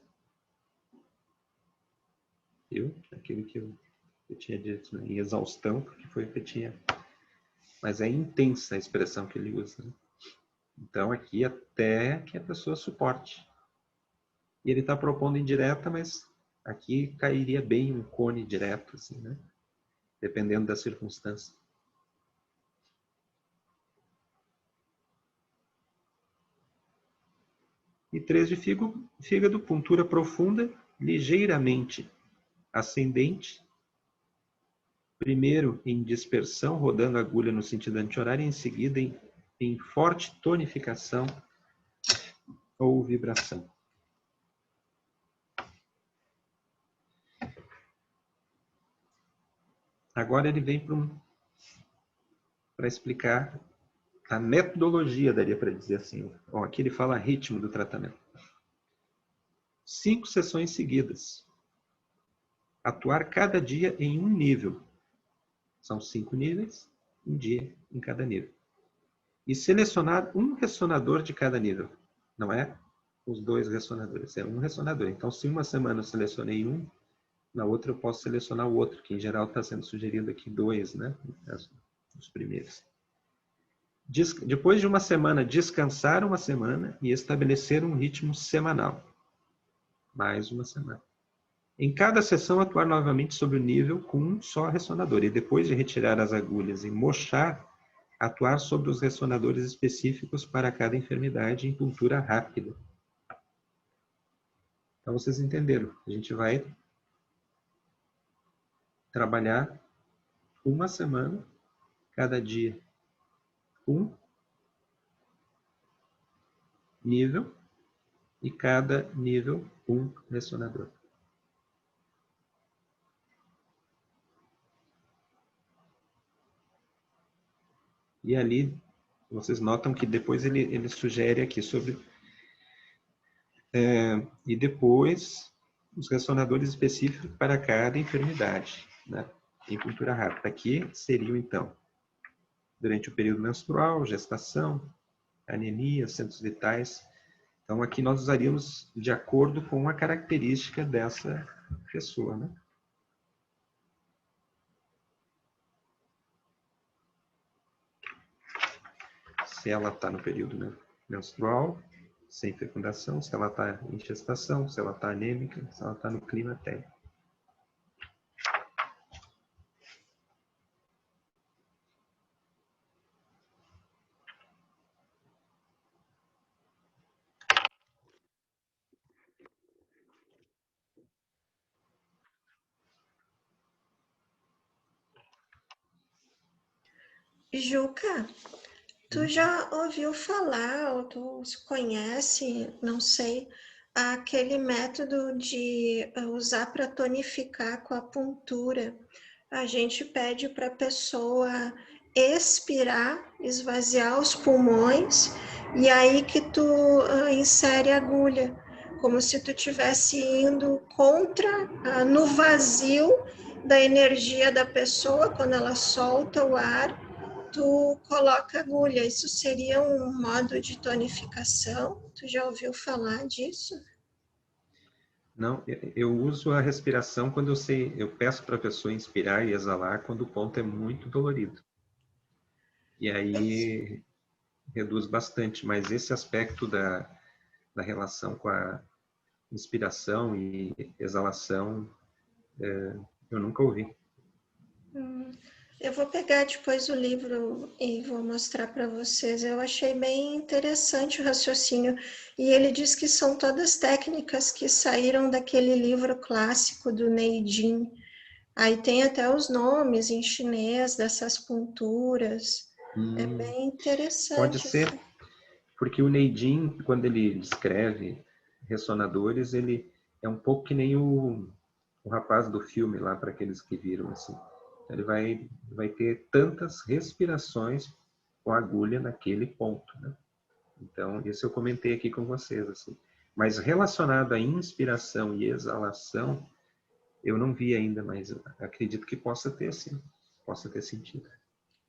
Viu? Aquilo que eu tinha dito, né? Em exaustão, porque foi o que eu tinha. Mas é intensa a expressão que ele usa, né? Então, aqui até que a pessoa suporte. E ele está propondo indireta, mas aqui cairia bem um cone direto, assim, né? Dependendo da circunstância. E 3 de fígado, puntura profunda, ligeiramente ascendente. Primeiro em dispersão, rodando a agulha no sentido anti-horário, e em seguida em forte tonificação ou vibração. Agora ele vem para explicar a metodologia, daria para dizer assim. Ó, aqui ele fala ritmo do tratamento. 5 sessões seguidas. Atuar cada dia em um nível. São 5 níveis, um dia em cada nível. E selecionar um ressonador de cada nível. Não é os 2 ressonadores, é um ressonador. Então, se uma semana eu selecionei um, na outra eu posso selecionar o outro, que em geral está sendo sugerido aqui 2, né? Os primeiros. Depois de uma semana, descansar uma semana e estabelecer um ritmo semanal. Mais uma semana. Em cada sessão, atuar novamente sobre o nível com um só ressonador. E depois de retirar as agulhas e mochar, atuar sobre os ressonadores específicos para cada enfermidade em puntura rápida. Então, vocês entenderam. A gente vai trabalhar uma semana, cada dia um nível e cada nível um ressonador. E ali, vocês notam que depois ele sugere aqui sobre... e depois, os ressonadores específicos para cada enfermidade, né? Em puntura rápida. Aqui seriam, então, durante o período menstrual, gestação, anemia, centros vitais. Então, aqui nós usaríamos de acordo com a característica dessa pessoa, né? se ela está no período menstrual, sem fecundação, se ela está em gestação, se ela está anêmica, se ela está no climatério. Juca, tu já ouviu falar, ou tu conhece, não sei, aquele método de usar para tonificar com a puntura? A gente pede para a pessoa expirar, esvaziar os pulmões, e aí que tu insere a agulha, como se tu estivesse indo contra, no vazio da energia da pessoa, quando ela solta o ar, tu coloca agulha. Isso seria um modo de tonificação? Tu já ouviu falar disso? Não, eu uso a respiração quando eu peço para a pessoa inspirar e exalar quando o ponto é muito dolorido. E aí reduz bastante, mas esse aspecto da relação com a inspiração e exalação, eu nunca ouvi. Eu vou pegar depois o livro e vou mostrar para vocês. Eu achei bem interessante o raciocínio. E ele diz que são todas técnicas que saíram daquele livro clássico do Neijing. Aí tem até os nomes em chinês dessas punturas. É bem interessante. Pode ser, assim. porque o Neijing, quando ele descreve ressonadores, ele é um pouco que nem o rapaz do filme lá, para aqueles que viram assim. Ele vai ter tantas respirações com a agulha naquele ponto, né? Então, isso eu comentei aqui com vocês, assim. Mas relacionado à inspiração e exalação, eu não vi ainda, mas acredito que possa ter, sim. Possa ter sentido.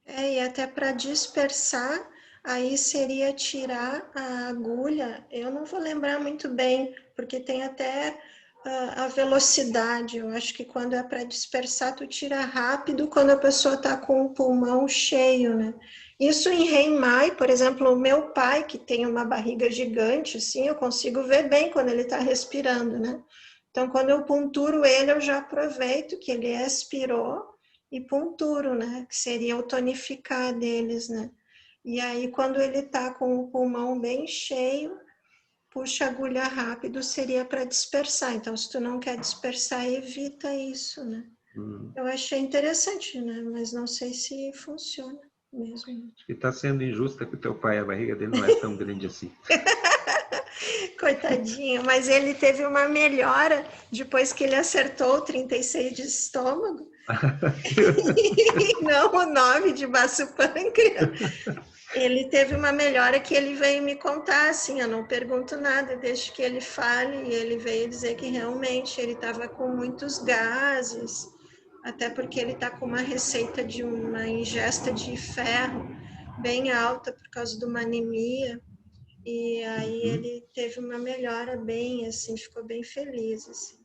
E até para dispersar, aí seria tirar a agulha. Eu não vou lembrar muito bem, porque tem até a velocidade. Eu acho que quando é para dispersar, tu tira rápido quando a pessoa está com o pulmão cheio, né? Isso em Rei-Mai, por exemplo, o meu pai, que tem uma barriga gigante, assim, eu consigo ver bem quando ele está respirando, né? Então, quando eu punturo ele, eu já aproveito que ele expirou e punturo, né? Que seria o tonificar deles, né? E aí, quando ele tá com o pulmão bem cheio, puxa a agulha rápido, seria para dispersar. Então, se tu não quer dispersar, evita isso, né? Eu achei interessante, né? Mas não sei se funciona mesmo. Acho que está sendo injusta com o teu pai, a barriga dele não é tão grande assim. Coitadinho, mas ele teve uma melhora depois que ele acertou o 36 de estômago. Não o 9 de baço pâncreas. Ele teve uma melhora que ele veio me contar, assim, eu não pergunto nada, deixo que ele fale, e ele veio dizer que realmente ele estava com muitos gases, até porque ele está com uma receita de uma ingesta de ferro bem alta por causa de uma anemia, e aí ele teve uma melhora bem, assim, ficou bem feliz, assim.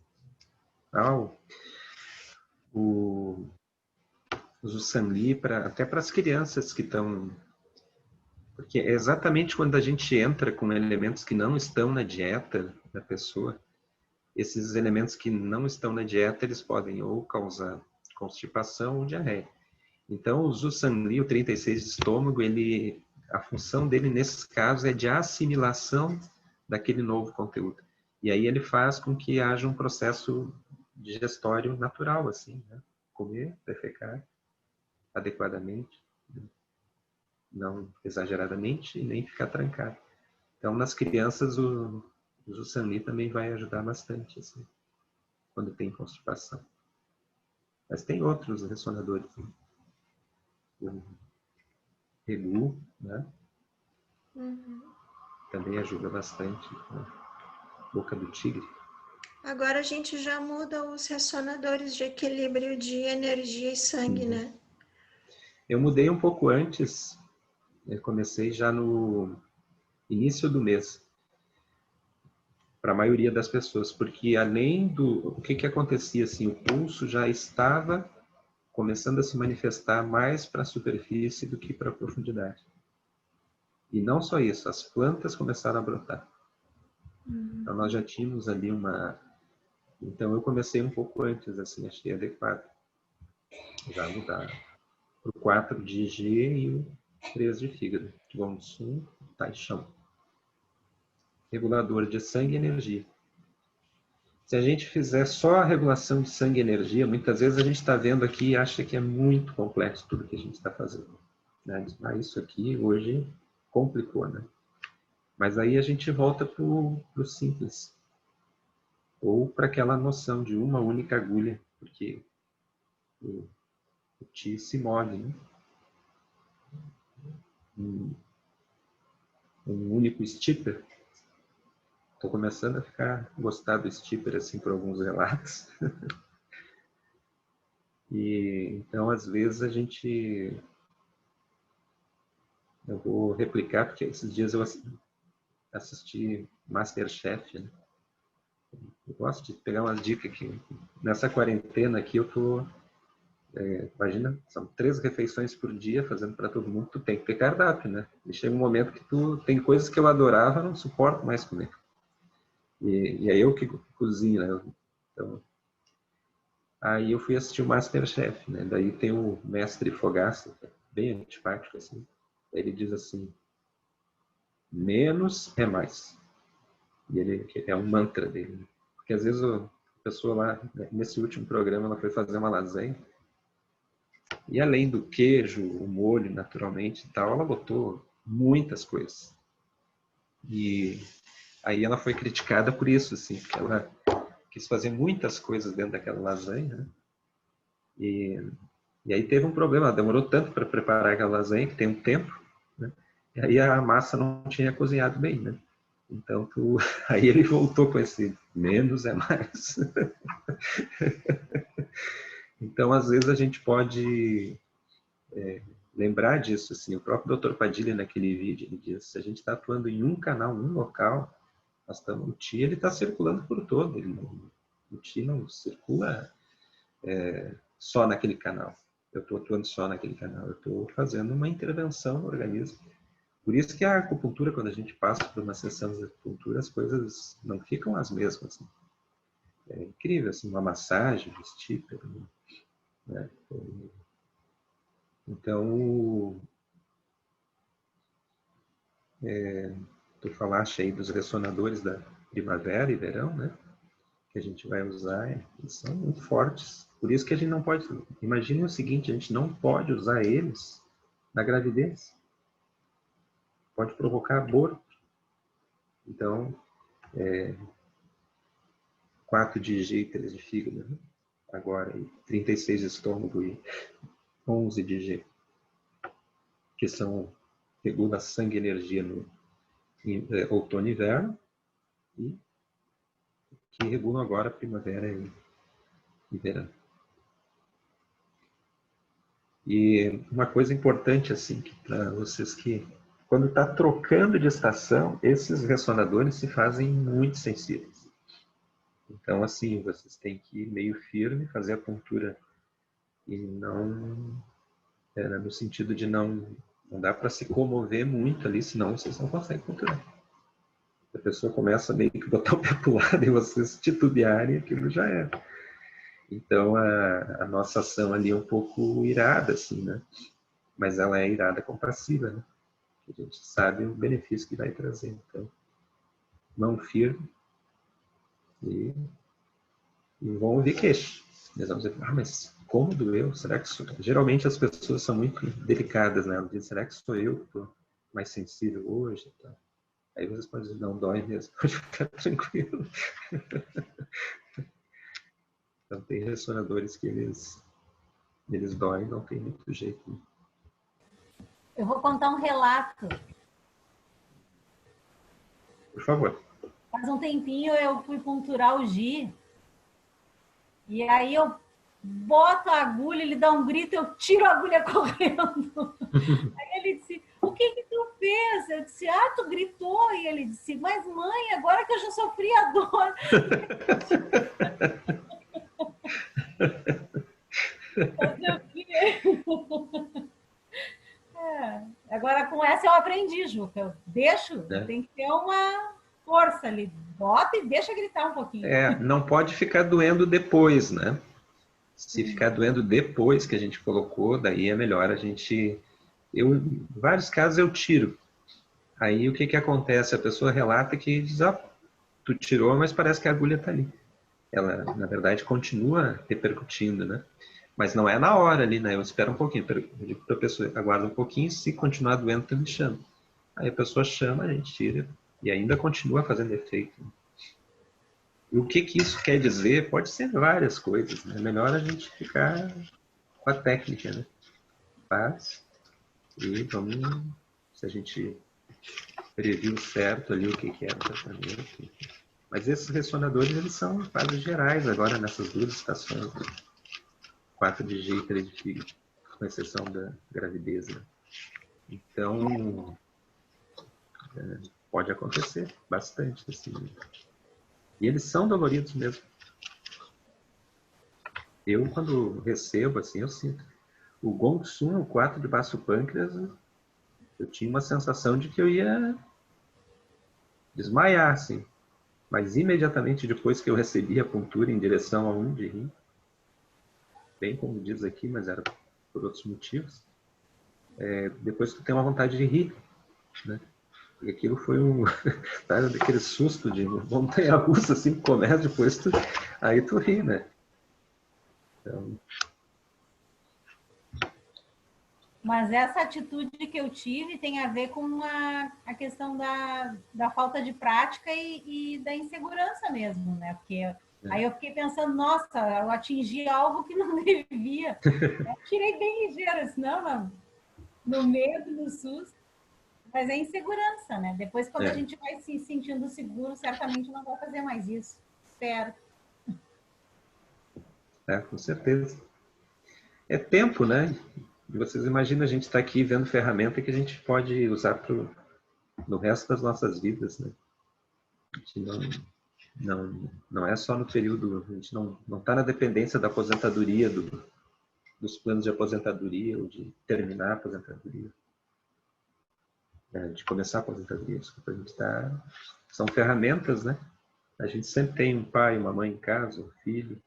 O Sanli, até para as crianças que estão... Porque é exatamente quando a gente entra com elementos que não estão na dieta da pessoa, esses elementos que não estão na dieta, eles podem ou causar constipação ou diarreia. Então, o Zusanli, o 36 de estômago, a função dele nesses casos é de assimilação daquele novo conteúdo. E aí ele faz com que haja um processo digestório natural, assim, né? Comer, defecar adequadamente, não exageradamente e nem ficar trancado. Então, nas crianças, o Zusanli também vai ajudar bastante, assim, quando tem constipação. Mas tem outros ressonadores, né? O Regu, né? Também ajuda bastante, né? Boca do tigre. Agora a gente já muda os ressonadores de equilíbrio de energia e sangue, né? Eu mudei um pouco antes, eu comecei já no início do mês, para a maioria das pessoas, porque além do... O que acontecia, assim, o pulso já estava começando a se manifestar mais para a superfície do que para a profundidade. E não só isso, as plantas começaram a brotar. Então nós já tínhamos ali uma... Então eu comecei um pouco antes, assim, achei adequado. Já mudar para o 4 de G e o 3 de fígado. Gongsun, Taishan. Regulador de sangue e energia. Se a gente fizer só a regulação de sangue e energia, muitas vezes a gente está vendo aqui e acha que é muito complexo tudo que a gente está fazendo. Né? Isso aqui hoje complicou, né? Mas aí a gente volta para o simples. Ou para aquela noção de uma única agulha, porque o Qi se move, né? Um único stipper. Estou começando a gostar do stipper assim por alguns relatos. E então às vezes eu vou replicar, porque esses dias eu assisti MasterChef, né? Eu gosto de pegar umas dicas aqui. Nessa quarentena aqui eu tô... imagina, são 3 refeições por dia fazendo para todo mundo. Tu tem que ter cardápio, né? E chega um momento que tem coisas que eu adorava, não suporto mais comer. E é eu que cozinho, né? Então, aí eu fui assistir o MasterChef, né? Daí tem o mestre Fogaça, que é bem antipático, assim. Daí ele diz assim, menos é mais. E ele é um mantra dele. Né? Porque às vezes a pessoa lá, nesse último programa, ela foi fazer uma lasanha. E além do queijo, o molho, naturalmente, e tal, ela botou muitas coisas. E aí ela foi criticada por isso, assim, porque ela quis fazer muitas coisas dentro daquela lasanha, né? E aí teve um problema, ela demorou tanto para preparar aquela lasanha, que tem um tempo, né? E aí a massa não tinha cozinhado bem, né? Então, aí ele voltou com esse menos é mais. Então, às vezes a gente pode lembrar disso, assim, o próprio Dr. Padilha naquele vídeo, ele diz, se a gente está atuando em um canal, um local, o Qi ele está circulando por todo, o Qi não circula só naquele canal. Eu estou atuando só naquele canal, eu estou fazendo uma intervenção no organismo. Por isso que a acupuntura, quando a gente passa por uma sessão de acupuntura, as coisas não ficam as mesmas. Né? É incrível, assim, uma massagem, um stipper, né? Então, tu falaste aí dos ressonadores da primavera e verão, né? Que a gente vai usar, eles são muito fortes. Por isso que a gente não pode... Imagine o seguinte, a gente não pode usar eles na gravidez. Pode provocar aborto. Então, 4 de G e 3 de fígado, né? Agora, 36 de estômago e 11 de G, que regula sangue e energia no outono e inverno, e que regulam agora primavera e verão. E uma coisa importante, assim, para vocês que, quando está trocando de estação, esses ressonadores se fazem muito sensíveis. Então, assim, vocês têm que ir meio firme, fazer a pontura e não... no sentido de não dá para se comover muito ali, senão vocês não conseguem ponturar. A pessoa começa meio que botar o pé para o lado e vocês titubearem, aquilo já é. Então, a nossa ação ali é um pouco irada, assim, né? Mas ela é irada compassiva, né? A gente sabe o benefício que vai trazer. Então, mão firme e vão ouvir queixo. Eles vão dizer, mas como doeu? Será que sou... Geralmente as pessoas são muito delicadas, né? Elas dizem, será que sou eu que estou mais sensível hoje? Então, aí vocês podem dizer, não, dói mesmo, pode ficar tranquilo. Então tem ressonadores que eles doem, não tem muito jeito. Eu vou contar um relato. Por favor. Faz um tempinho eu fui ponturar o Gi. E aí eu boto a agulha, ele dá um grito, eu tiro a agulha correndo. Aí ele disse, o que tu fez? Eu disse, tu gritou. E ele disse, mas mãe, agora que eu já sofri a dor. Fazer o quê? Agora com essa eu aprendi, Juca. Eu deixo, É. tem que ter uma força ali. Bota e deixa gritar um pouquinho. Não pode ficar doendo depois, né? Se ficar doendo depois que a gente colocou, daí é melhor a gente... em vários casos eu tiro. Aí o que que acontece? A pessoa relata que diz, tu tirou, mas parece que a agulha está ali. Ela, na verdade, continua repercutindo, né? Mas não é na hora ali, né? Eu espero um pouquinho. Eu digo para a pessoa, aguarda um pouquinho, se continuar doendo, tu me chama. Aí a pessoa chama, a gente tira e ainda continua fazendo efeito. E o que que isso quer dizer? Pode ser várias coisas, né? É melhor a gente ficar com a técnica, né? Faz e vamos... Se a gente previu certo ali o que que era o tratamento. Mas esses ressonadores, eles são fases gerais agora nessas duas estações, né? 4 de G e 3 de Fi, com exceção da gravidez, né? Então, pode acontecer bastante, assim. E eles são doloridos mesmo. Eu, quando recebo, assim, eu sinto. O Gongsun, o 4 de baço pâncreas, eu tinha uma sensação de que eu ia desmaiar, assim. Mas imediatamente depois que eu recebi a puntura em direção a 1 de rim, bem como diz aqui, mas era por outros motivos, depois tu tem uma vontade de rir, né? E aquilo foi sabe, daquele susto de montanha-russa, assim, começa, depois aí tu ri, né? Então... Mas essa atitude que eu tive tem a ver com a questão da falta de prática e da insegurança mesmo, né? Porque aí eu fiquei pensando, nossa, eu atingi algo que não devia. Eu tirei bem ligeiro, assim, não, no medo, no susto. Mas é insegurança, né? Depois, quando a gente vai se sentindo seguro, certamente não vai fazer mais isso. Espero. Com certeza. É tempo, né? E vocês imaginam a gente estar aqui vendo ferramenta que a gente pode usar no resto das nossas vidas, né? A gente não é só no período, a gente não está na dependência da aposentadoria, dos planos de aposentadoria ou de terminar a aposentadoria. De começar a aposentadoria, desculpa, a gente são ferramentas, né? A gente sempre tem um pai, uma mãe em casa, um filho,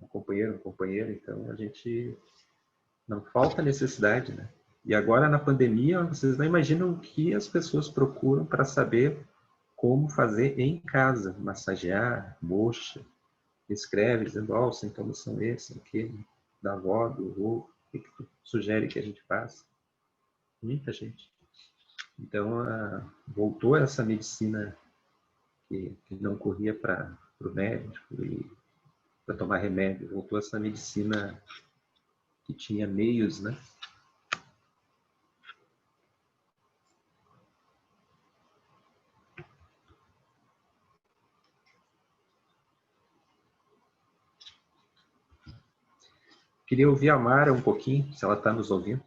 um companheiro, uma companheira, então a gente não falta necessidade, né? E agora na pandemia, vocês não imaginam o que as pessoas procuram para saber como fazer em casa, massagear, moxa, escreve dizendo, os sintomas são esses, aquele, da avó, do avô, o que tu sugere que a gente faça? Muita gente. Então, voltou essa medicina que não corria para o médico e para tomar remédio, voltou essa medicina que tinha meios, né? Queria ouvir a Mara um pouquinho, se ela está nos ouvindo.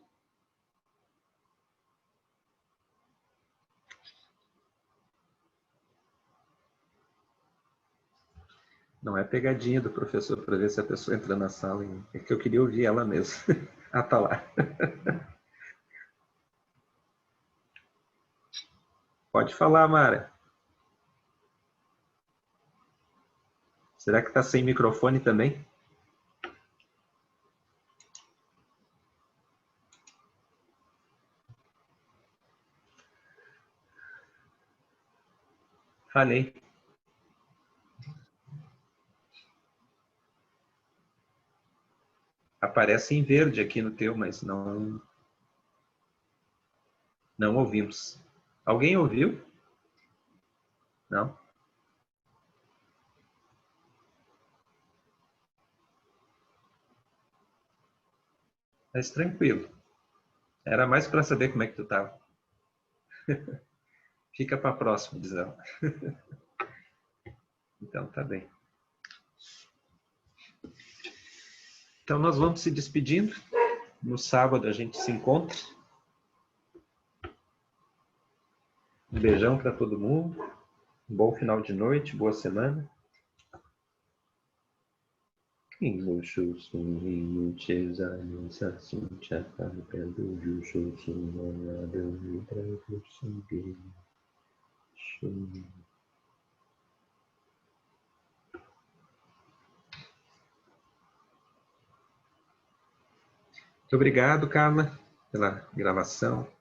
Não é pegadinha do professor para ver se a pessoa entra na sala. É que eu queria ouvir ela mesmo. Tá lá. Pode falar, Mara. Será que está sem microfone também? Falei. Aparece em verde aqui no teu, mas não ouvimos. Alguém ouviu? Não? Mas tranquilo. Era mais para saber como é que tu estava. Fica para a próxima, diz ela. Então, tá bem. Então, nós vamos se despedindo. No sábado a gente se encontra. Um beijão para todo mundo. Um bom final de noite, boa semana. Muito obrigado, Carla, pela gravação.